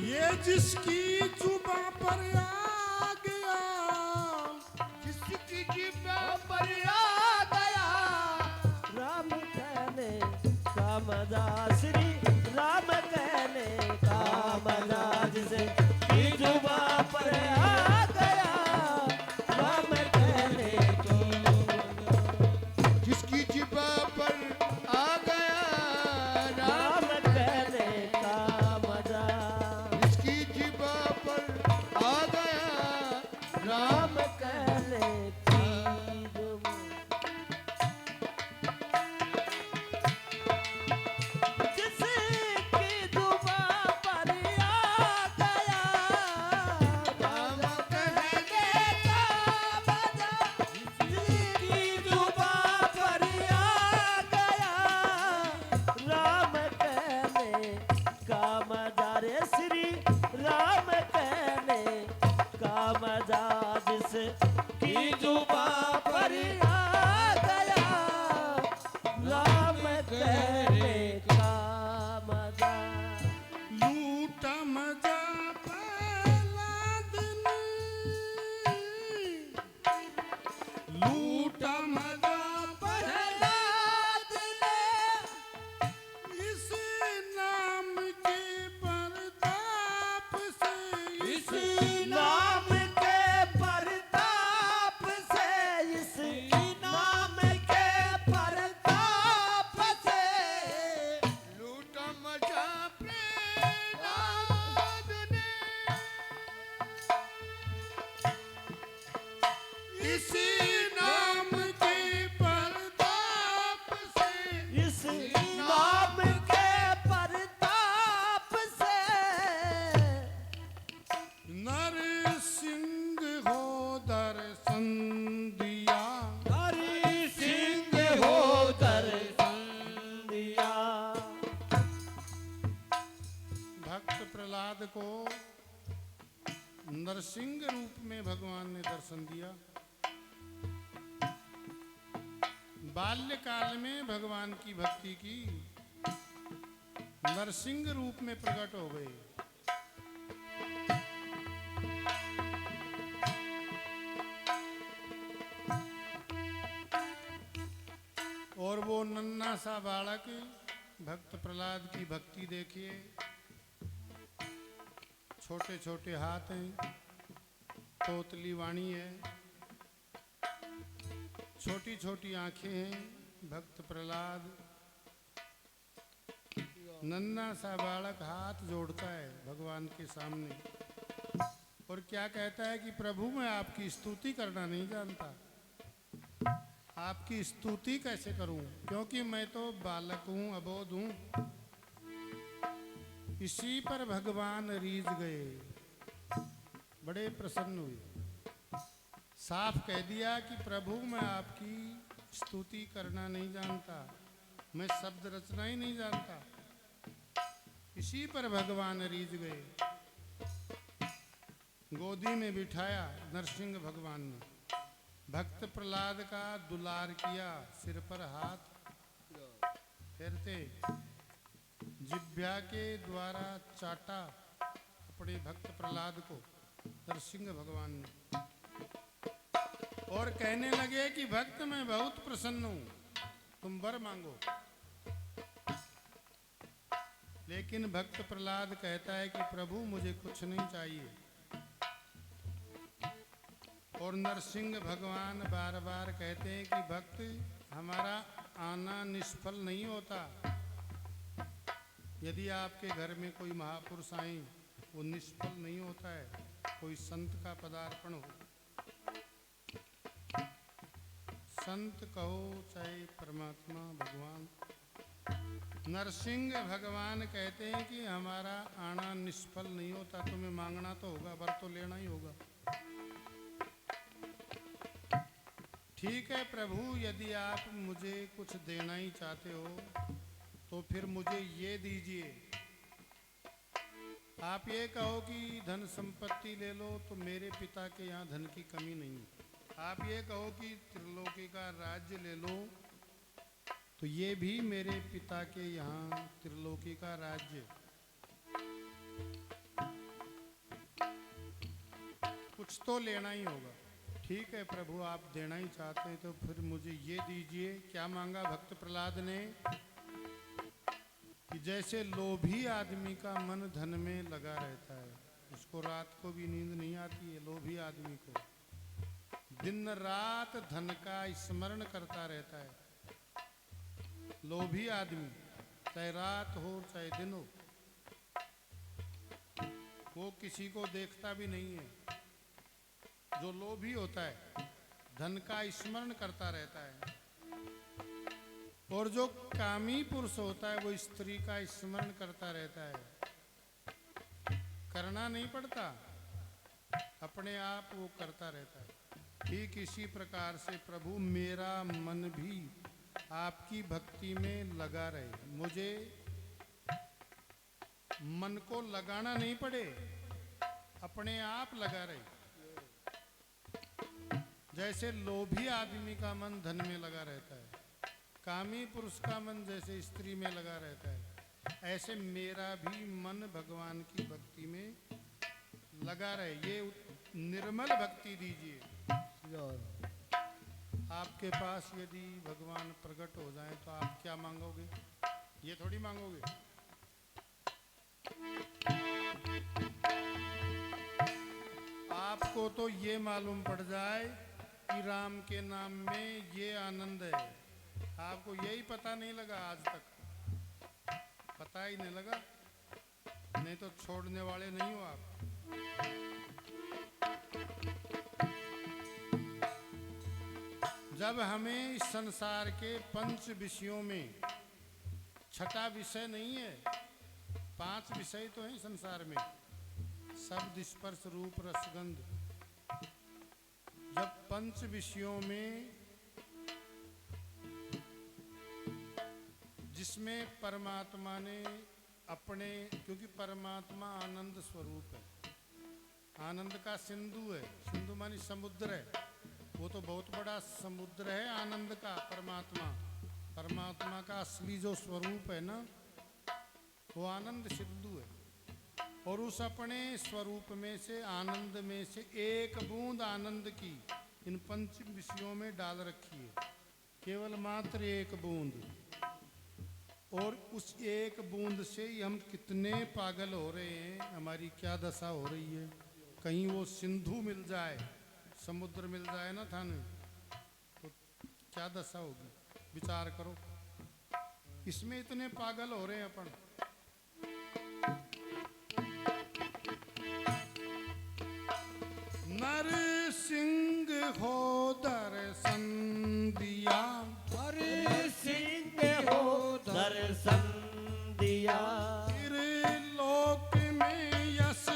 ये जिसकी जुबां पर आ गया, जिसकी जिह्वा पर आ गया, राम कहने का मजा, श्री राम कहने का मजा, जिसे की जुबां पर आ गया, राम कहने की, जिसकी जिह्वा पर आ गया राम कहने का मजा, जिसकी जिह्वा पर आ गया राम कहने की जुबां। जिसकी जुबां पर आ गया, राम कहने का मजा, जिसकी जुबां पर आ गया, राम कहने का मजा, रे श्री राम कहने का मजा, जिसकी जुबां पर आ गया, राम कहने का मजा। लूटा मजा पहला दिन, लूटा मजा पहला दिन, इस नाम के प्रताप से, इस नाम के प्रताप से, इस नाम के प्रताप से, लूटा मचा प्रहलाद ने, इसी नाम के प्रताप से, इस नाम के प्रताप से, नर सिंह हो दर्शन दिया, हरि सिंह हो दर्शन दिया। भक्त प्रहलाद को नरसिंह रूप में भगवान ने दर्शन दिया। बाल्यकाल में भगवान की भक्ति की, नरसिंह रूप में प्रकट हो गए। और और वो नन्हा सा बालक भक्त प्रहलाद की भक्ति देखिए, छोटे छोटे हाथ हैं, तोतली वाणी है, छोटी छोटी आंखें हैं। भक्त प्रहलाद नन्हा सा बालक हाथ जोड़ता है भगवान के सामने और क्या कहता है कि प्रभु मैं आपकी स्तुति करना नहीं जानता, आपकी स्तुति कैसे करूं, क्योंकि मैं तो बालक हूं, अबोध हूं। इसी पर भगवान रीझ गए, बड़े प्रसन्न हुए, साफ कह दिया कि प्रभु मैं आपकी स्तुति करना नहीं जानता, मैं शब्द रचना ही नहीं जानता। इसी पर भगवान रीझ गए, गोदी में बिठाया नरसिंह भगवान ने, भक्त प्रहलाद का दुलार किया, सिर पर हाथ फेरते, जिह्वा के द्वारा चाटा अपने भक्त प्रहलाद को नरसिंह भगवान ने, और कहने लगे कि भक्त मैं बहुत प्रसन्न हूं, तुम वर मांगो। लेकिन भक्त प्रहलाद कहता है कि प्रभु मुझे कुछ नहीं चाहिए, और नरसिंह भगवान बार बार कहते हैं कि भक्त हमारा आना निष्फल नहीं होता, यदि आपके घर में कोई महापुरुष आए वो निष्फल नहीं होता है, कोई संत का पदार्पण हो, संत कहो चाहे परमात्मा भगवान। नरसिंह भगवान कहते हैं कि हमारा आना निष्फल नहीं होता, तुम्हें मांगना तो होगा, वर तो लेना ही होगा। ठीक है प्रभु, यदि आप मुझे कुछ देना ही चाहते हो तो फिर मुझे ये दीजिए। आप ये कहो कि धन संपत्ति ले लो तो मेरे पिता के यहाँ धन की कमी नहीं। आप ये कहो कि त्रिलोकी का राज्य ले लो तो ये भी मेरे पिता के यहाँ त्रिलोकी का राज्य। कुछ तो लेना ही होगा। ठीक है प्रभु, आप देना ही चाहते हैं तो फिर मुझे ये दीजिए। क्या मांगा भक्त प्रहलाद ने कि जैसे लोभी आदमी का मन धन में लगा रहता है, उसको रात को भी नींद नहीं आती है, लोभी आदमी को दिन रात धन का स्मरण करता रहता है। लोभी आदमी चाहे रात हो चाहे दिन हो, वो किसी को देखता भी नहीं है। जो लोभी होता है धन का स्मरण करता रहता है, और जो कामी पुरुष होता है वो स्त्री का स्मरण करता रहता है। करना नहीं पड़ता, अपने आप वो करता रहता है। ठीक इसी प्रकार से प्रभु मेरा मन भी आपकी भक्ति में लगा रहे, मुझे मन को लगाना नहीं पड़े, अपने आप लगा रहे। जैसे लोभी आदमी का मन धन में लगा रहता है, कामी पुरुष का मन जैसे स्त्री में लगा रहता है, ऐसे मेरा भी मन भगवान की भक्ति में लगा रहे। ये निर्मल भक्ति दीजिए। आपके पास यदि भगवान प्रकट हो जाए तो आप क्या मांगोगे? ये थोड़ी मांगोगे। आपको तो ये मालूम पड़ जाए कि राम के नाम में ये आनंद है। आपको यही पता नहीं लगा आज तक, पता ही नहीं लगा, नहीं तो छोड़ने वाले नहीं हो आप। जब हमें इस संसार के पंच विषयों में छठा विषय नहीं है, 5 विषय तो हैं संसार में, शब्द स्पर्श रूप रसगंध। जब पंच विषयों में जिसमें परमात्मा ने अपने, क्योंकि परमात्मा आनंद स्वरूप है, आनंद का सिंधु है, सिंधु मानी समुद्र है, वो तो बहुत बड़ा समुद्र है आनंद का। परमात्मा, परमात्मा का असली जो स्वरूप है ना, वो आनंद सिंधु है, और उस अपने स्वरूप में से, आनंद में से एक बूंद आनंद की इन पंच विषयों में डाल रखी है। केवल मात्र एक बूंद, और उस एक बूंद से ही हम कितने पागल हो रहे हैं, हमारी क्या दशा हो रही है। कहीं वो सिंधु मिल जाए, समुद्र मिल जाए ना थाने, तो क्या दशा होगी, विचार करो। इसमें इतने पागल हो रहे हैं अपन। नरसिंह हो दर्शन दिया, हरि सिंह हो दर्शन दिया, फिर लोक में यश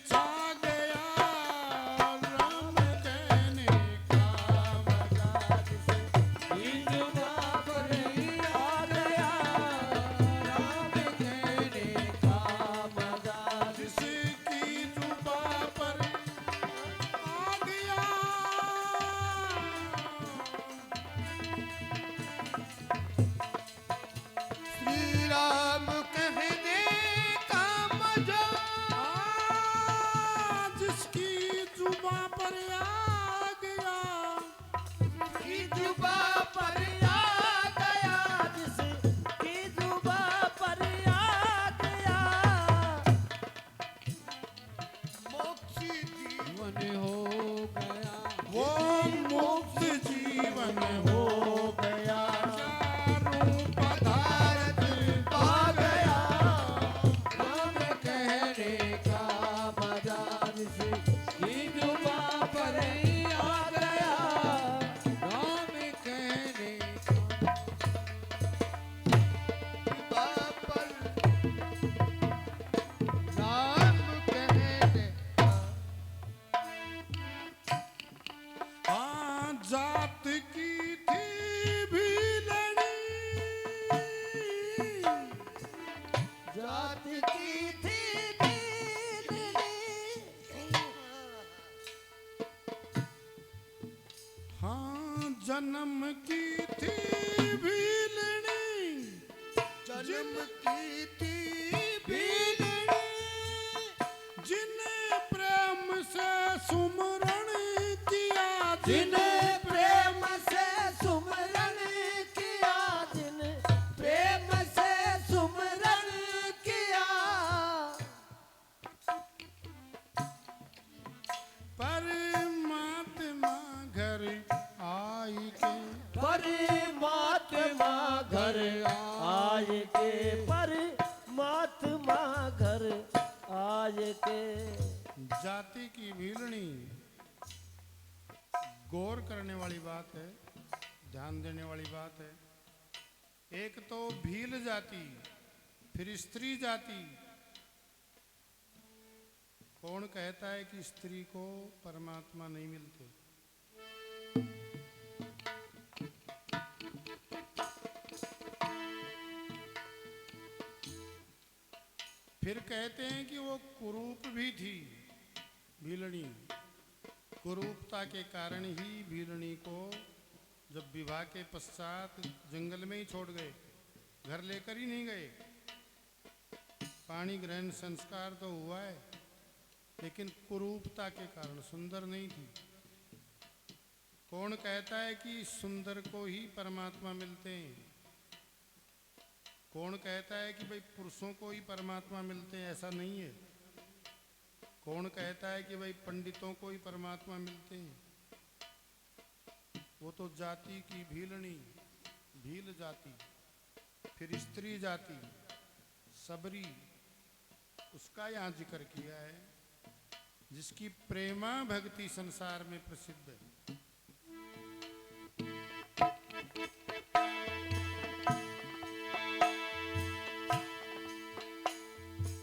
छा गया, राम कहने का मजाज से जुबा पर आ गया, राम कहने का मजाज से जिसकी जुबा पर आ गया। श्री राम कहने का मजा, जिसकी जुबा पर आ गया, की जुबा पर आ गया, जिसकी जुबा पर आ गया, मोक्ष जीवन हो गया, वो मुक्त जीवन हो गया। चारों पदार्थ पा गया, राम कहने का मजाज से की जुबा पर आ गया, राम कहने पर राम कहने का। हाँ, जात की थी भीलनी, जात की थी भीलनी, हाँ जन्म की थी भीलनी, जन्म की थी भीलनी, जिन्हें प्रेम से सुमरण किया, जिन्हें प्रेम से सुमरन किया, जिन प्रेम से सुमरन किया, परमात्मा घर आई के, परमात्मा घर आए के, परमात्मा घर आए के। जाति की भीलनी, गौर करने वाली बात है, ध्यान देने वाली बात है। एक तो भील जाति, फिर स्त्री जाति। कौन कहता है कि स्त्री को परमात्मा नहीं मिलते? फिर कहते हैं कि वो कुरूप भी थी भीलनी। कुरूपता के कारण ही भीलनी को जब विवाह के पश्चात जंगल में ही छोड़ गए, घर लेकर ही नहीं गए। पाणी ग्रहण संस्कार तो हुआ है, लेकिन कुरूपता के कारण, सुंदर नहीं थी। कौन कहता है कि सुंदर को ही परमात्मा मिलते हैं? कौन कहता है कि भाई पुरुषों को ही परमात्मा मिलते हैं? ऐसा नहीं है। कौन कहता है कि भाई पंडितों को ही परमात्मा मिलते हैं? वो तो जाति की भीलनी, भील जाति, फिर स्त्री जाति, सबरी, उसका यहाँ जिक्र किया है, जिसकी प्रेमा भक्ति संसार में प्रसिद्ध है।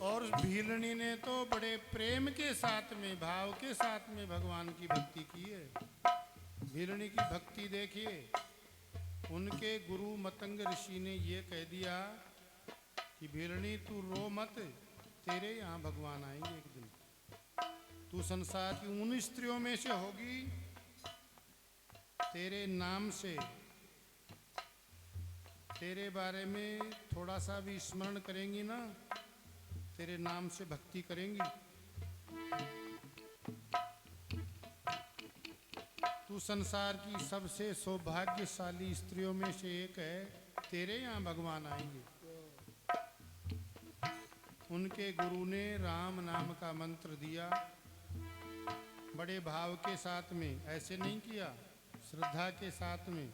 और उस भीलनी ने तो बड़े प्रेम के साथ में, भाव के साथ में भगवान की भक्ति की है। भीलनी की भक्ति देखिए, उनके गुरु मतंग ऋषि ने ये कह दिया कि भीलनी तू रो मत, तेरे यहाँ भगवान आएंगे एक दिन। तू संसार की उन स्त्रियों में से होगी, तेरे नाम से, तेरे बारे में थोड़ा सा भी स्मरण करेंगी ना, तेरे नाम से भक्ति करेंगी। तू संसार की सबसे सौभाग्यशाली स्त्रियों में से एक है, तेरे यहाँ भगवान आएंगे। उनके गुरु ने राम नाम का मंत्र दिया, बड़े भाव के साथ में, ऐसे नहीं किया, श्रद्धा के साथ में।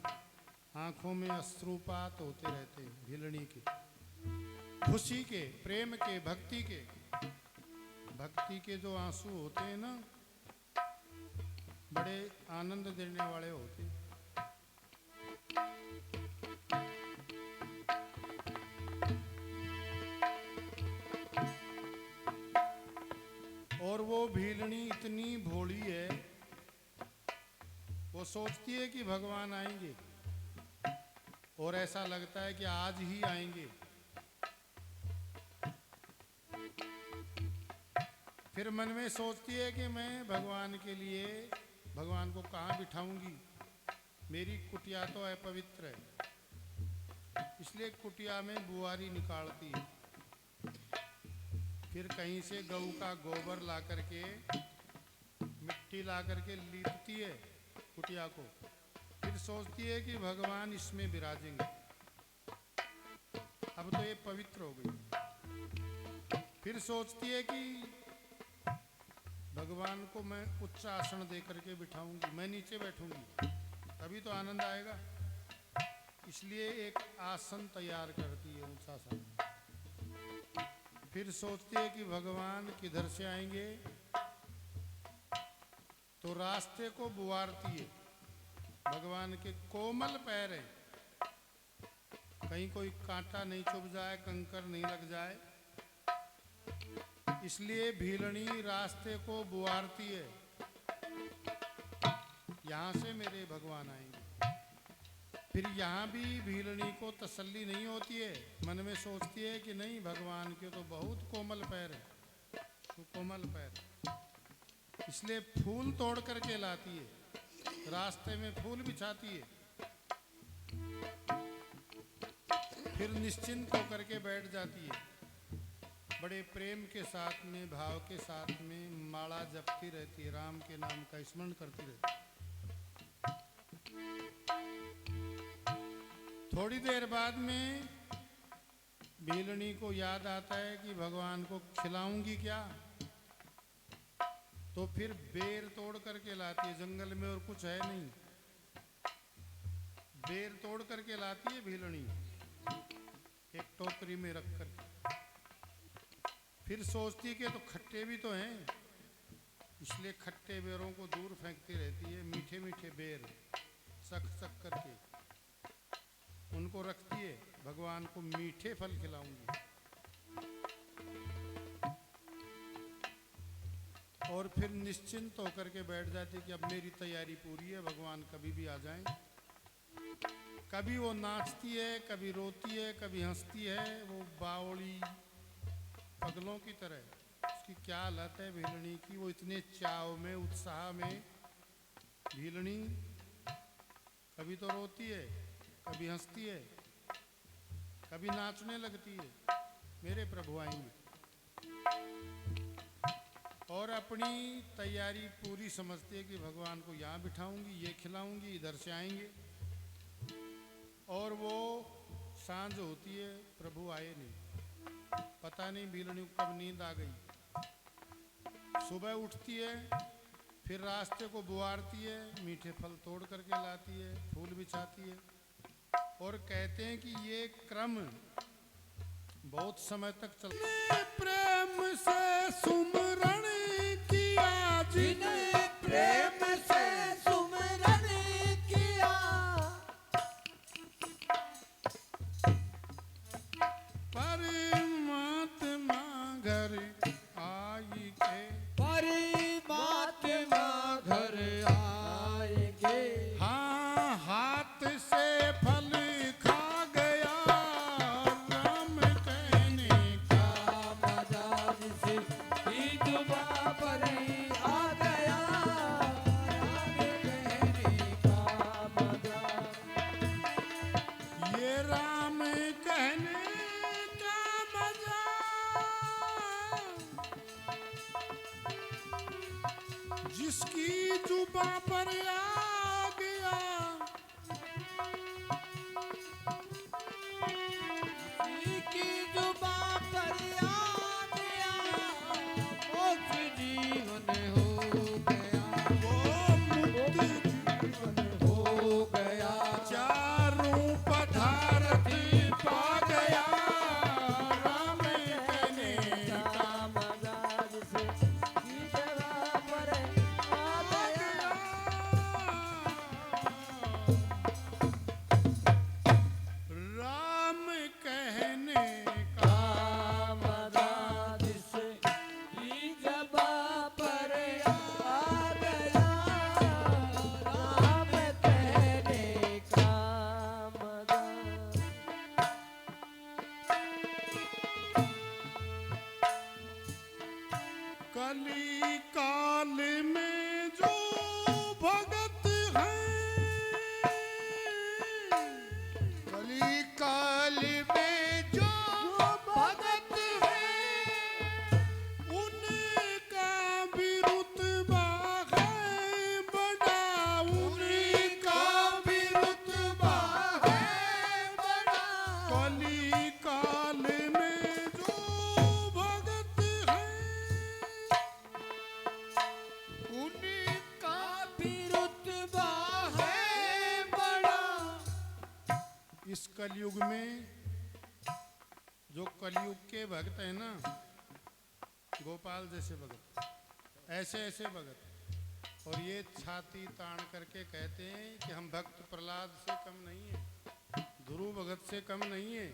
आंखों में अश्रुपात होते रहते हैं भिलनी के, खुशी के, प्रेम के, भक्ति के। भक्ति के जो आंसू होते हैं ना, बड़े आनंद देने वाले होते हैं। और वो भीलनी इतनी भोली है, वो सोचती है कि भगवान आएंगे, और ऐसा लगता है कि आज ही आएंगे। फिर मन में सोचती है कि मैं भगवान के लिए भगवान को कहाँ बिठाऊंगी, मेरी कुटिया तो अपवित्र है, इसलिए कुटिया में बुआरी निकालती है। फिर कहीं से गऊ का गोबर ला करके, मिट्टी ला करके लीपती है कुटिया को। फिर सोचती है कि भगवान इसमें विराजेंगे, अब तो ये पवित्र हो गई। फिर सोचती है कि भगवान को मैं उच्च आसन दे करके बिठाऊंगी, मैं नीचे बैठूंगी, तभी तो आनंद आएगा। इसलिए एक आसन तैयार करती है, ऊंचा सा। फिर सोचती है कि भगवान किधर से आएंगे, तो रास्ते को बुआरती है। भगवान के कोमल पैर हैं, कहीं कोई कांटा नहीं चुभ जाए, कंकर नहीं लग जाए, इसलिए भीलनी रास्ते को बुआरती है, यहां से मेरे भगवान आएंगे। फिर यहाँ भी भीलनी को तसल्ली नहीं होती है, मन में सोचती है कि नहीं, भगवान के तो बहुत कोमल पैर है, सुकोमल पैर, इसलिए फूल तोड़ करके लाती है, रास्ते में फूल बिछाती है। फिर निश्चिंत होकर के बैठ जाती है, बड़े प्रेम के साथ में, भाव के साथ में माला जपती रहती है, राम के नाम का स्मरण करती रहती है। थोड़ी देर बाद में भीलनी को याद आता है कि भगवान को खिलाऊंगी क्या, तो फिर बेर तोड़ करके लाती है, जंगल में और कुछ है नहीं, बेर तोड़ करके लाती है भीलनी, एक टोकरी में रख कर। फिर सोचती है कि तो खट्टे भी तो हैं, इसलिए खट्टे बेरों को दूर फेंकती रहती है। मीठे मीठे बेर सख सख करके उनको रखती है, भगवान को मीठे फल खिलाऊंगी। और फिर निश्चिंत होकर के बैठ जाती कि अब मेरी तैयारी पूरी है, भगवान कभी भी आ जाएं। कभी वो नाचती है, कभी रोती है, कभी हंसती है, वो बावली पगलों की तरह। उसकी क्या हालत है भीलनी की, वो इतने चाव में, उत्साह में भीलनी कभी तो रोती है, कभी हंसती है, कभी नाचने लगती है, मेरे प्रभु आएंगे। और अपनी तैयारी पूरी समझती है कि भगवान को यहाँ बिठाऊंगी, ये खिलाऊंगी, इधर से आएंगे। और वो सांझ होती है, प्रभु आए नहीं, पता नहीं भीलनी को कब नींद आ गई। सुबह उठती है, फिर रास्ते को बुआरती है, मीठे फल तोड़ करके लाती है, फूल बिछाती है। और कहते हैं कि ये क्रम बहुत समय तक चलता। प्रेम से सुमरण किया जिने प्रेम से सुमरन किया, परमात्मा घर आई के, परमात्मा घर आएंगे। हाँ हाथ से फल खा गया राम कहने का, मजाज से ईद बाबर आ गया, राम कहने का मजाज। ये राम कहने का मजा, जिसकी जुबां पर आ कलयुग में जो कलयुग के भक्त हैं ना, गोपाल जैसे भगत, ऐसे ऐसे भगत, और ये छाती तान करके कहते हैं कि हम भक्त प्रहलाद से कम नहीं है, ध्रुव भगत से कम नहीं है।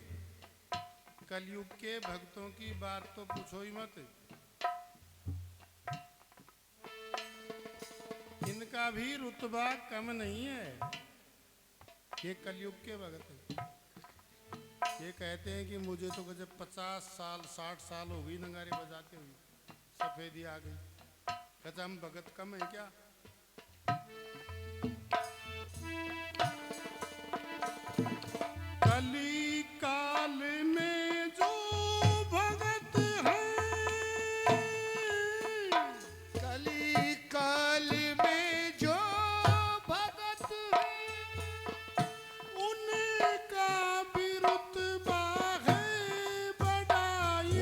कलयुग के भक्तों की बात तो पूछो ही मत, इनका भी रुतबा कम नहीं है। ये कलयुग के भगत हैं, ये कहते हैं कि मुझे तो जब 50 साल 60 साल हो गई नगारे बजाते हुए, सफेदी आ गई, कहते हम भगत कम है क्या? कली काल में जो भगत हैं, कली काल में जो भगत हैं, उनका भी रुतबा है बड़ा,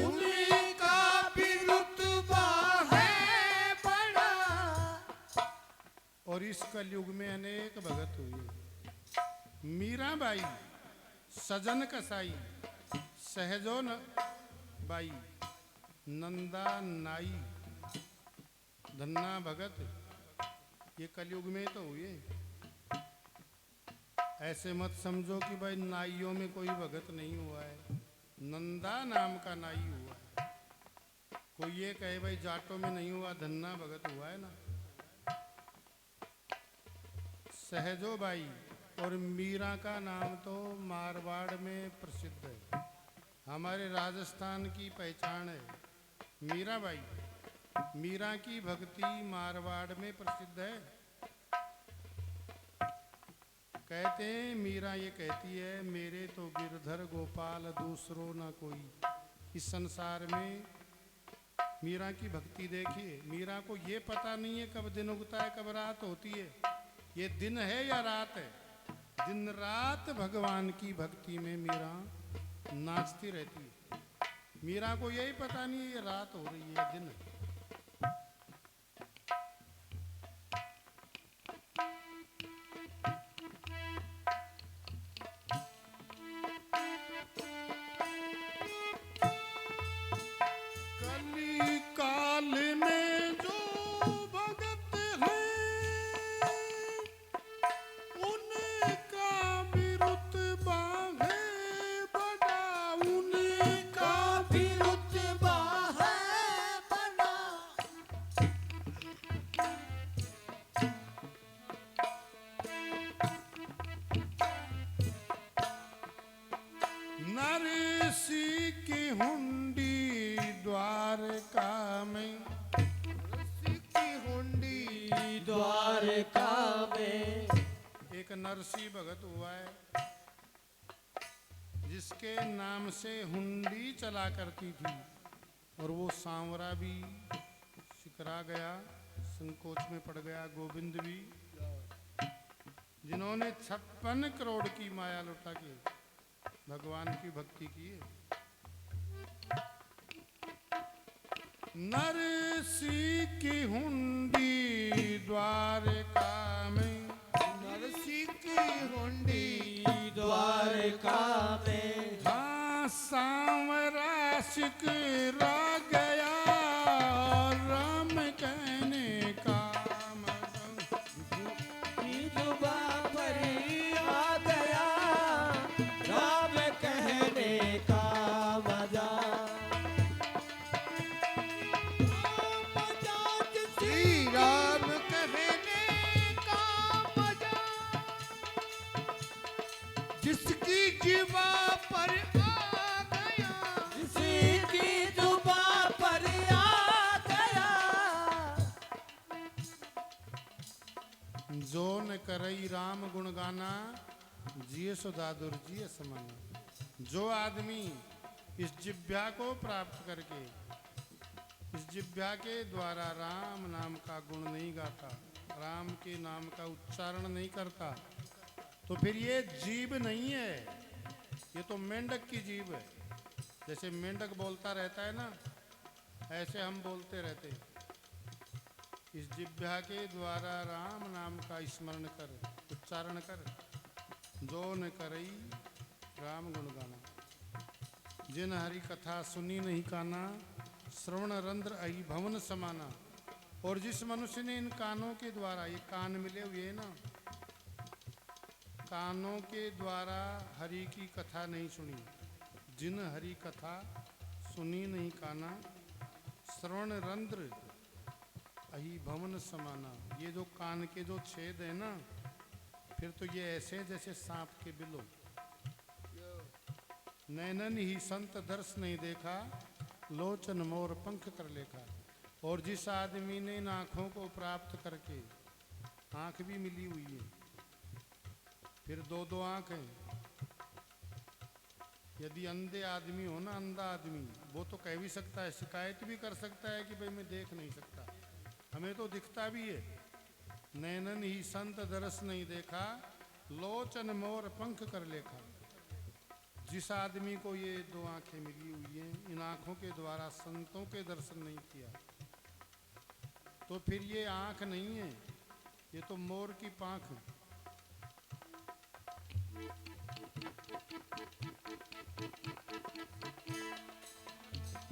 उनका भी रुतबा है बड़ा। और इस कलयुग में अनेक भगत हुए। मीराबाई, सजन कसाई, सहजो न बाई, नंदा नाई, धन्ना भगत, ये कलयुग में तो हुए। ऐसे मत समझो कि भाई नाइयों में कोई भगत नहीं हुआ है, नंदा नाम का नाई हुआ है। कोई ये कहे भाई जाटों में नहीं हुआ, धन्ना भगत हुआ है ना। सहजो बाई और मीरा का नाम तो मारवाड़ में प्रसिद्ध है, हमारे राजस्थान की पहचान है मीराबाई। मीरा की भक्ति मारवाड़ में प्रसिद्ध है। कहते हैं मीरा ये कहती है, मेरे तो गिरधर गोपाल दूसरो ना कोई। इस संसार में मीरा की भक्ति देखिए, मीरा को ये पता नहीं है कब दिन उगता है कब रात होती है, ये दिन है या रात है। दिन रात भगवान की भक्ति में मीरा नाचती रहती है। मीरा को यही पता नहीं है ये रात हो रही है दिन है। कली काल में जो भगत हैं, उनका भी रुतबा है बड़ा, उनका भी रुतबा है बड़ा। नरसी की हुंडी द्वारका में, रस्सी की हुंडी द्वारका में एक नरसी भगत हुआ है जिसके नाम से हुंडी चला करती थी, और वो सांवरा भी सिकरा गया, संकोच में पड़ गया। गोविंद भी, जिन्होंने 56 करोड़ की माया लुटा के भगवान की भक्ति की है। नरसी की हुंडी द्वारका में, नरसी की हुंडी द्वारका में हाँ सांवरा सिकरा गया, राम कहने का जुबा पर आ गया, राम कहने का मजा। श्री राम कहने का मजा, जिसकी जीवा पर आ गया, किसी की जुबा पर आ गया। जो न करई राम गुण गाना, जिये सुदादुर जिये समाना। जो आदमी इस जिह्वा को प्राप्त करके, इस जिह्वा के द्वारा राम नाम का गुण नहीं गाता, राम के नाम का उच्चारण नहीं करता, तो फिर ये जीव नहीं है, ये तो मेंढक की जीव है। जैसे मेंढक बोलता रहता है ना, ऐसे हम बोलते रहते हैं। इस जिह्वा के द्वारा राम नाम का स्मरण कर, उच्चारण कर। जो न करई राम गुण गाना। जिन हरि कथा सुनी नहीं काना, श्रवण रंध्र अहि भवन समाना। और जिस मनुष्य ने इन कानों के द्वारा, ये कान मिले हुए ना, कानों के द्वारा हरि की कथा नहीं सुनी, जिन हरि कथा सुनी नहीं काना, श्रवण रंध्र अहि भवन समाना। ये जो कान के जो छेद है ना, फिर तो ये ऐसे जैसे सांप के बिलो। नैनन ही संत दर्श नहीं देखा, लोचन मोर पंख कर लेखा। और जिस आदमी ने इन आँखों को प्राप्त करके, आँख भी मिली हुई है, फिर दो दो आँख हैं। यदि अंधे आदमी हो ना, अंधा आदमी, वो तो कह भी सकता है, शिकायत भी कर सकता है कि भाई मैं देख नहीं सकता, हमें तो दिखता भी है। नैनन ही संत दरस नहीं देखा, लोचन मोर पंख कर लेखा। जिस आदमी को ये दो आंखें मिली हुई हैं, इन आंखों के द्वारा संतों के दर्शन नहीं किया, तो फिर ये आंख नहीं है, ये तो मोर की पांख है।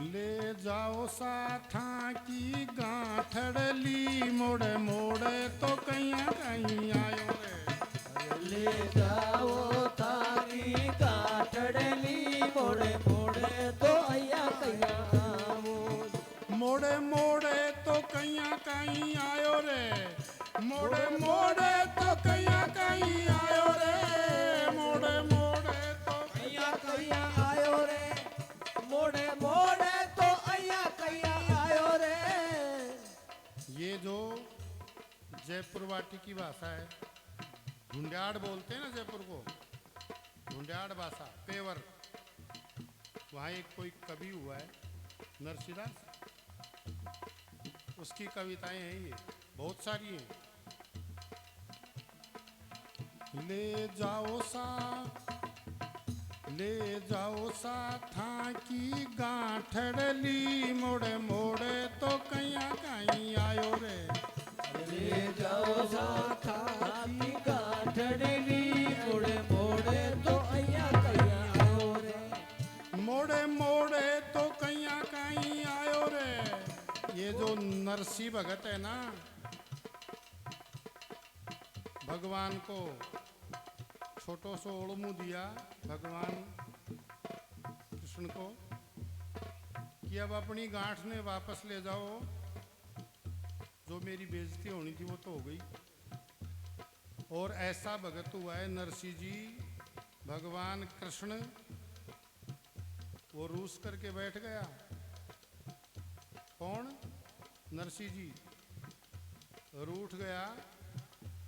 ले जाओ साथा की गांठड़ली, मोड़े मोड़े तो कहीं कहीं आयो रे। ले जाओ थारी गाठड़ली, मोड़े मोड़े तो अया कया आवो। मोड़े मोड़े तो कहीं कहीं आयो रे, मोड़े मोड़े तो कहीं कहीं आयो रे, मोड़े मोड़े तो अया कया आयो रे, मोड़े मोड़े तो अया कया आयो रे। ये जो जयपुर वाटी की भाषा है, ढूंढियाड़ बोलते हैं ना जयपुर को, ढूंढियाड़ भाषा, पेवर। वहाँ एक कोई कवि हुआ है नरसिंहदास, उसकी कविताएं हैं ये, बहुत सारी हैं। ले जाओ साथा की गांठड़ली, मोड़े मोड़े तो कहीं कहीं आयो रे। ले जाओ साथा की गाठड़ली, मोड़े मोड़े तो अया कया आयो रे। मोड़े मोड़े तो कहीं कहीं आयो रे। ये जो नरसिंह भगत है ना, भगवान को छोटो सो ओड़मू दिया भगवान कृष्ण को कि अब अपनी गांठ ने वापस ले जाओ, जो मेरी बेइज्जती होनी थी वो तो हो गई। और ऐसा भगत हुआ है नरसिंह जी, भगवान कृष्ण वो रूस करके बैठ गया। कौन? नरसिंह जी रूठ गया।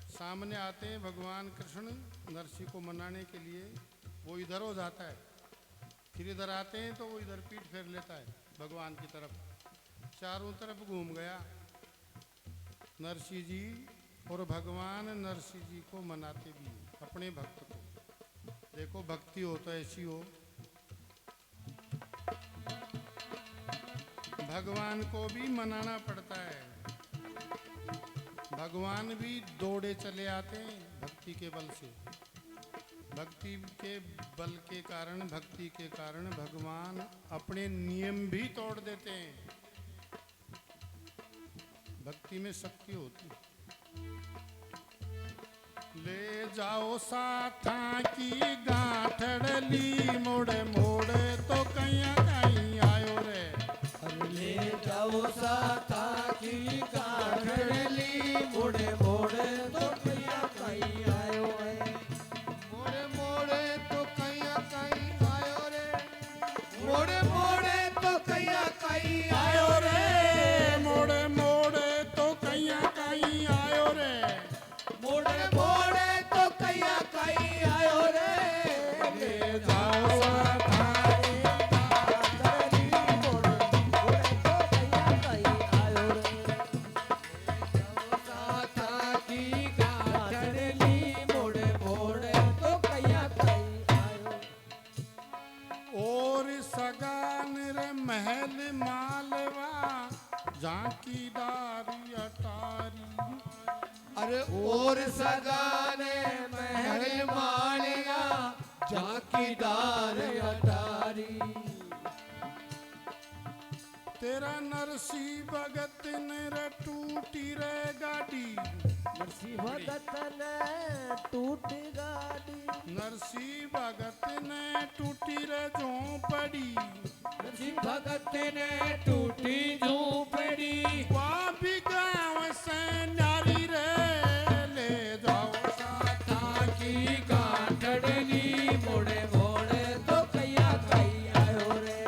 सामने आते हैं भगवान कृष्ण नरसिंह को मनाने के लिए, वो इधर हो जाता है, फिर इधर आते हैं तो वो इधर पीठ फेर लेता है भगवान की तरफ, चारों तरफ घूम गया नरसिंह जी। और भगवान नरसिंह जी को मनाते भी हैं, अपने भक्त को। देखो भक्ति हो तो ऐसी हो, भगवान को भी मनाना पड़ता है। भगवान भी दौड़े चले आते हैं भक्ति के बल से। भक्ति के बल के कारण, भक्ति के कारण भगवान अपने नियम भी तोड़ देते हैं। भक्ति में शक्ति होती है। ले जाओ साथा की गांठड़ली, मोड़े मोड़े तो कहीं कहीं आयो रे। ले जाओ साथा की गाठड़ली, मोड़े मोड़े तो कया कहीं आयो रे। मोड़े मोड़े तो कहीं कहीं आयो रे। मोड़े मोड़े तो कया कहीं आयो रे, मोड़े मोड़े तो कहीं कहीं आयो रे। मोड़े मोड़े तो कया कहीं आयो रे। ले जाओ साथा की गाठड़ली, मोड़े मोड़े तो कया कहीं आयो रे। साथा की गाठड़ली, मोड़े मोड़े तो कया कहीं आयो। और सगान रे महल मालवा, झांकीदारी अटारी। अरे और सगाने महल मालिया, झांकीदार अटारी तेरा नरसी भगत ने रे टूटी रे गाड़ी नरसी भगत ने टूटी गाड़ी नरसी भगत ने टूटी रे झोंपड़ी नरसी भगत ने टूटी झोंपड़ी वहाँ भी गाँव से नारी रे ले जाओ साथा की गांठड़नी मोड़े मोड़े तो कैया कई आयो रे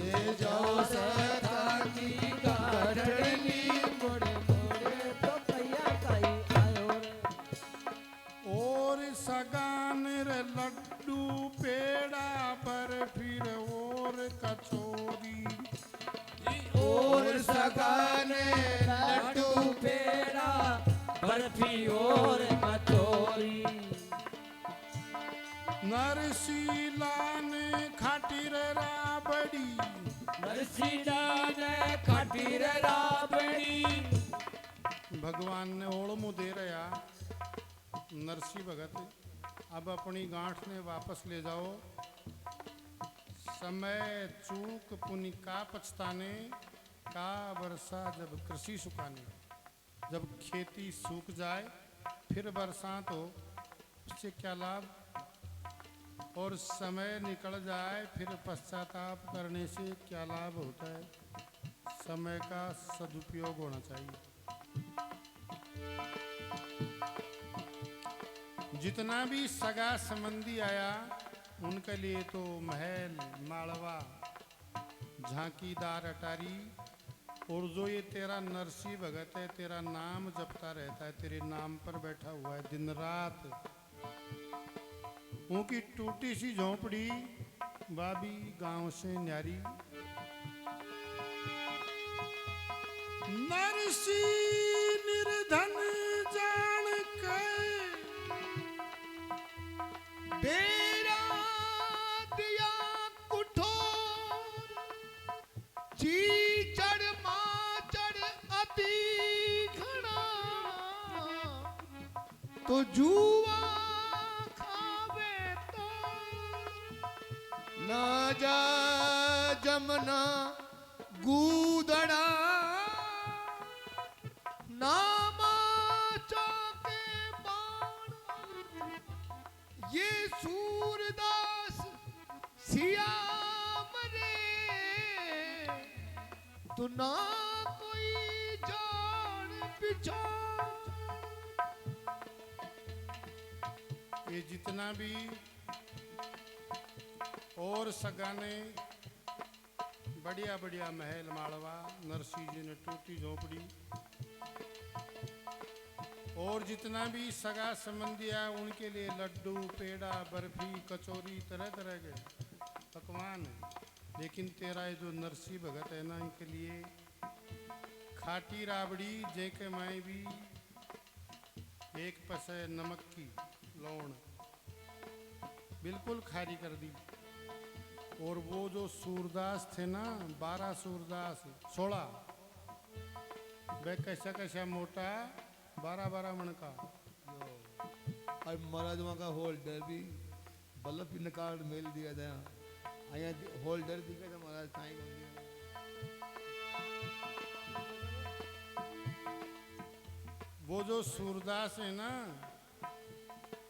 ले जाओ साथा की गांठड़नी मोड़े मोड़े तो कैया कई आयो रे और सगान रे लड्डू पेड़ा पर फिर और कचौरी और सगाने लड्डू पेड़ा बर्फी और कचौरी नरसीला ने खाटी रे राबड़ी नरसीला ने खाटी रे राबड़ी भगवान ने ओळमू दे रहा नरसी भगत अब अपनी गांठ ने वापस ले जाओ समय चूक पुनि का पछताने का वर्षा जब कृषि सुखाने जब खेती सूख जाए फिर बरसात हो उससे क्या लाभ और समय निकल जाए फिर पश्चाताप करने से क्या लाभ होता है समय का सदुपयोग होना चाहिए जितना भी सगा संबंधी आया उनके लिए तो महल माड़वा झांकीदार अटारी और जो ये तेरा नरसी भगत है तेरा नाम जपता रहता है तेरे नाम पर बैठा हुआ है दिन रात उनकी टूटी सी झोंपड़ी बाबी गांव से न्यारी नरसी निर्धन जान के तेरा दिया कुठोर जी चढ़ माचड़ अति घना तो जुआ खावे तो ना जा जमना गूदड़ा नामा चौके बाण ये सूरदास सियाम रे तू ना कोई जान पिछाड़ ये जितना भी और सगाने बढ़िया बढ़िया महल माड़वा नरसी जी ने टूटी झोपड़ी और जितना भी सगा संबंधी है उनके लिए लड्डू पेड़ा बर्फी कचौरी तरह तरह के पकवान है लेकिन तेरा ये जो नरसी भगत है ना इनके लिए खाटी राबड़ी जे के माए भी एक पसे नमक की लौण बिल्कुल खारी कर दी और वो जो सूरदास थे ना 12 सूरदास 16 वे कैसा कैसा मोटा 12 मन का अब महाराज वहाँ का होल्डर भी बल्लभ भी निकाल मेल दिया था आया होल्डर दिखे तो महाराज साईं को दिया वो जो सूरदास है ना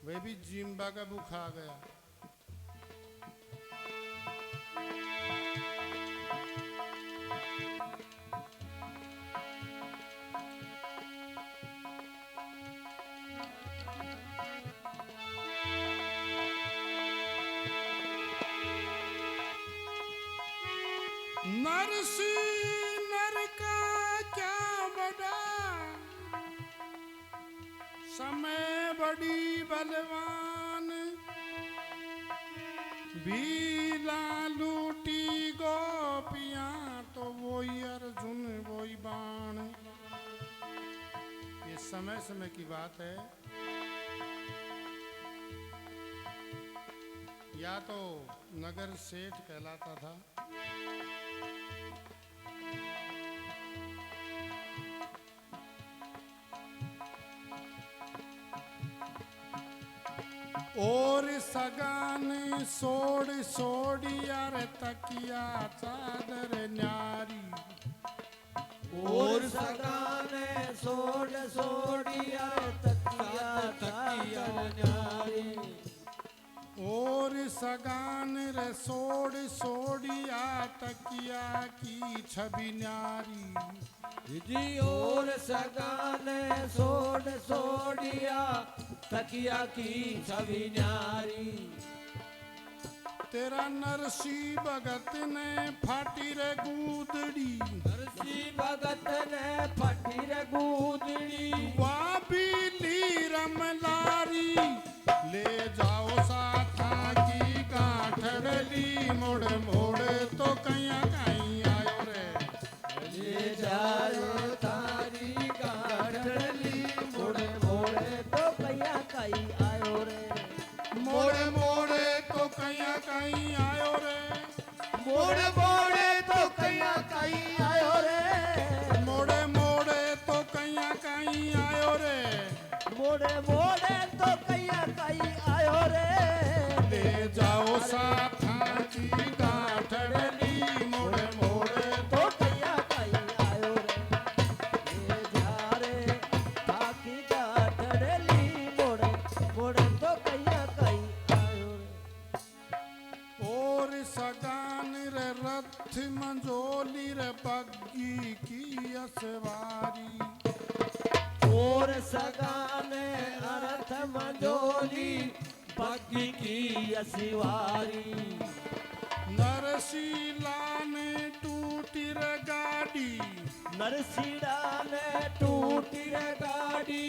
वे भी जिम्बा का बुखा गया नरसी नर का क्या बड़ा समय बड़ी बलवान भीला लूटी गोपियां तो वही अर्जुन वही बाण ये समय समय की बात है या तो नगर सेठ कहलाता था और सगान सोड़ सोड़ियार तकिया चादर न्यारी और सगाने सोड़ सोड़िया तकिया तकिया न्यारी और सगान रे सोड़ सोड़िया तकिया की छवि न्यारी जी और सगाने सोड़ सोड़िया तकिया की छवि न्यारी तेरा नरसी भगत ने फाटी रे गूदड़ी नरसी भगत ने फटी रे गूदड़ी वा बीली रमलारी ले जाओ साथा की गांठड़ली मोड़ मोड़ तो कहीं कहीं आयो रे ले जाओ तारी गाढ़ली मोड़े मोड़े तो कया कई आयो रे मोड़ मोड़े तो कहीं कहीं आयो रे मोड़े मोड़े तो कया कई आयो रे मोड़े मोड़े तो कहीं कहीं आयो रे मोड़े मोड़े तो कया कई आयो रे ले जाओ साथा की गांठड़ली मोड़ मोड़े तो कया कई आयो रे ले जा रे ताकि गाढ़ली मोड़े मोड़े तो कया कई आयो रे और सगान रे रथ मंजोली रे बग्गी की असवारी और सगाने अर्थ मंजोली बग्गी की असिवारी नरसीला ने टूटी रे गाड़ी नरसीड़ा ने टूटी रे गाड़ी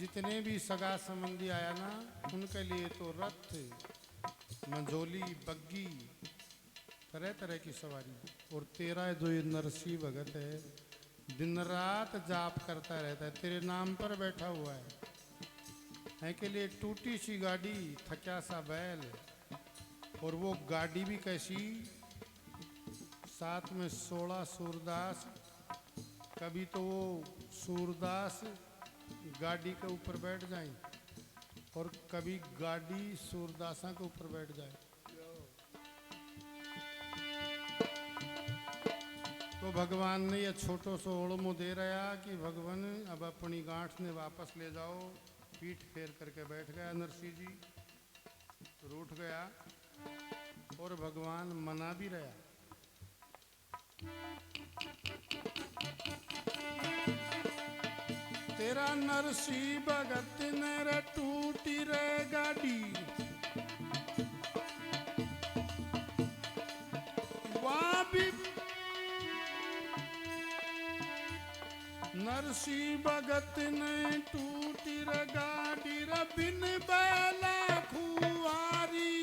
जितने भी सगा संबंधी आया ना उनके लिए तो रथ मंजोली बग्गी तरह तरह की सवारी और तेरा जो ये नरसी भगत है दिन रात जाप करता रहता है तेरे नाम पर बैठा हुआ है के लिए टूटी सी गाड़ी थक्या सा बैल और वो गाड़ी भी कैसी साथ में 16 सूरदास कभी तो वो सूरदास गाड़ी के ऊपर बैठ जाए और कभी गाड़ी सूरदासा के ऊपर बैठ जाए तो भगवान ने यह छोटो सो ओड़मो दे रहा कि भगवान अब अपनी गांठ ने वापस ले जाओ पीठ फेर करके बैठ गया नरसिंह जी रूठ गया और भगवान मना भी रहा तेरा नरसिंह भगत ने रे टूटी रे गाड़ी वहां भी नरसिंह भगत ने टूटी रे गाड़ी रे बिन बैला खुआरी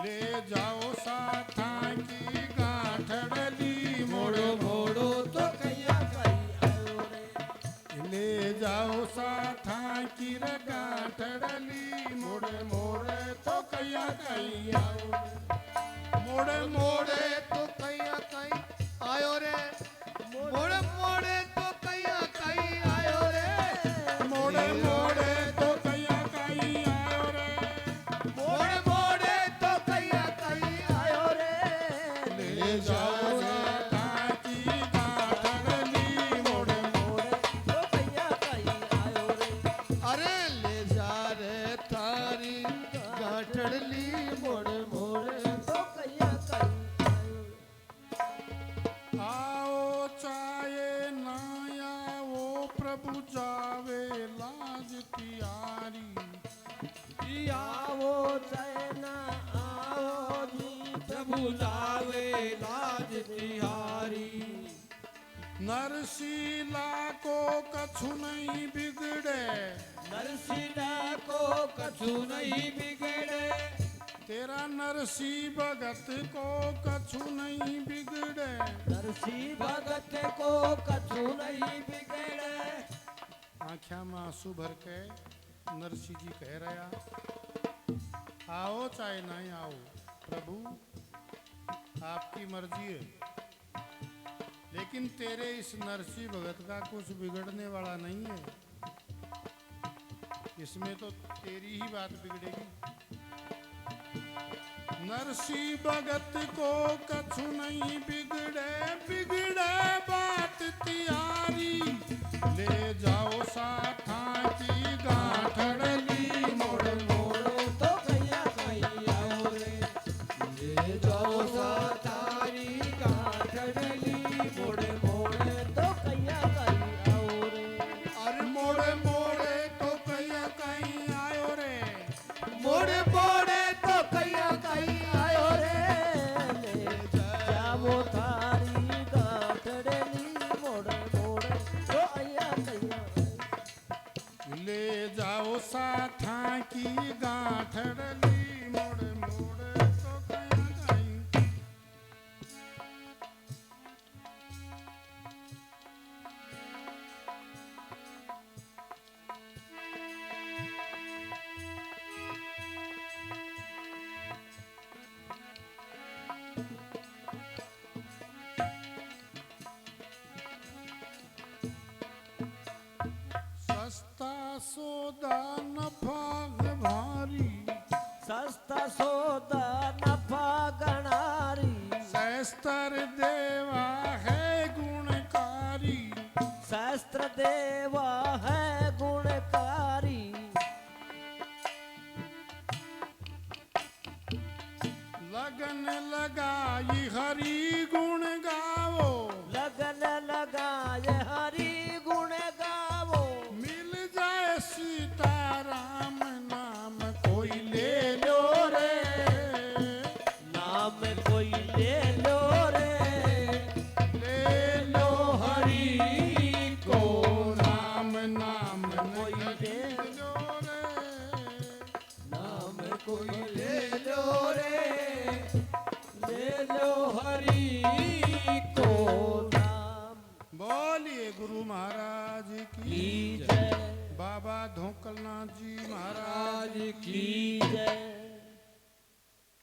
ले जाओ साथा की गांठड़ली मोड़ो मोड़ो तो कया कई आयो रे ले जाओ साथा की रे गांठड़ली मोड़े मोड़े तो कया कहीं आओ मोड़े मोड़े तो कहीं कहीं आयो रे मोड़े मोड़े तो कहीं कहीं आयो रे मोड़े मोड़े तो कया कहीं आयो रे मोड़े मोड़े तो कहीं कहीं आयो रे ले जाओ साथा की गांठड़ली मोड़े मोड़े तो कया कई आयो रे अरे ले जा रे थारी गांठड़ली मोड़े मोड़े तो कया कई आयो रे आओ चाहे ना आओ प्रभु जावे लाज तियारी आओ चैना आओ जी प्रभु लावे लाज तिहारी नरसीला को कछु नहीं बिगड़े नरसिंह को कछु नहीं बिगड़े तेरा नरसिंह भगत को कछु नहीं बिगड़े नरसिंह भगत को कछु नहीं बिगड़े आँखा में आंसू भर के नरसिंह जी कह रहा आओ चाहे नहीं आओ प्रभु आपकी मर्जी है लेकिन तेरे इस नरसिंह भगत का कुछ बिगड़ने वाला नहीं है इसमें तो तेरी ही बात बिगड़ेगी। नरसी भगत को कछु नहीं बिगड़े, बिगड़े बात तियारी। ले जाओ साथा की गांठड़ली, मोड़ मोड़ तो कैया कैया हो रे, ले जाओ सातारी गांठड़ली, मोड़े मोड़े तो कैया कैया हो रे, अरे मोड़े मोड़े तो कैया कहीं आयो रे। मोड़े मोड़े तो कैया कैया हो रे, ले जाओ तारी गांठड़ली, मोड़े मोड़े तो कैया कैया। ले जाओ साथा की गांठड़ली, मोड़ मोड़ तो कहीं कहीं। सस्ता सौदा नफा भारी, सस्ता सौदा नफा गणारी, शस्त्र देवा है गुणकारी। शास्त्र देवा है गुणकारी, लगन लगाई हरि गुण गावो। लगन लगाए हरि गुण गावो, मिल जाए सीताराम नाम कोई ले लो रे। नाम कोई ले लो रे, ले लो हरि को नाम, नाम कोई ले लो रे। नाम कोई ले लो रे, ले लो हरि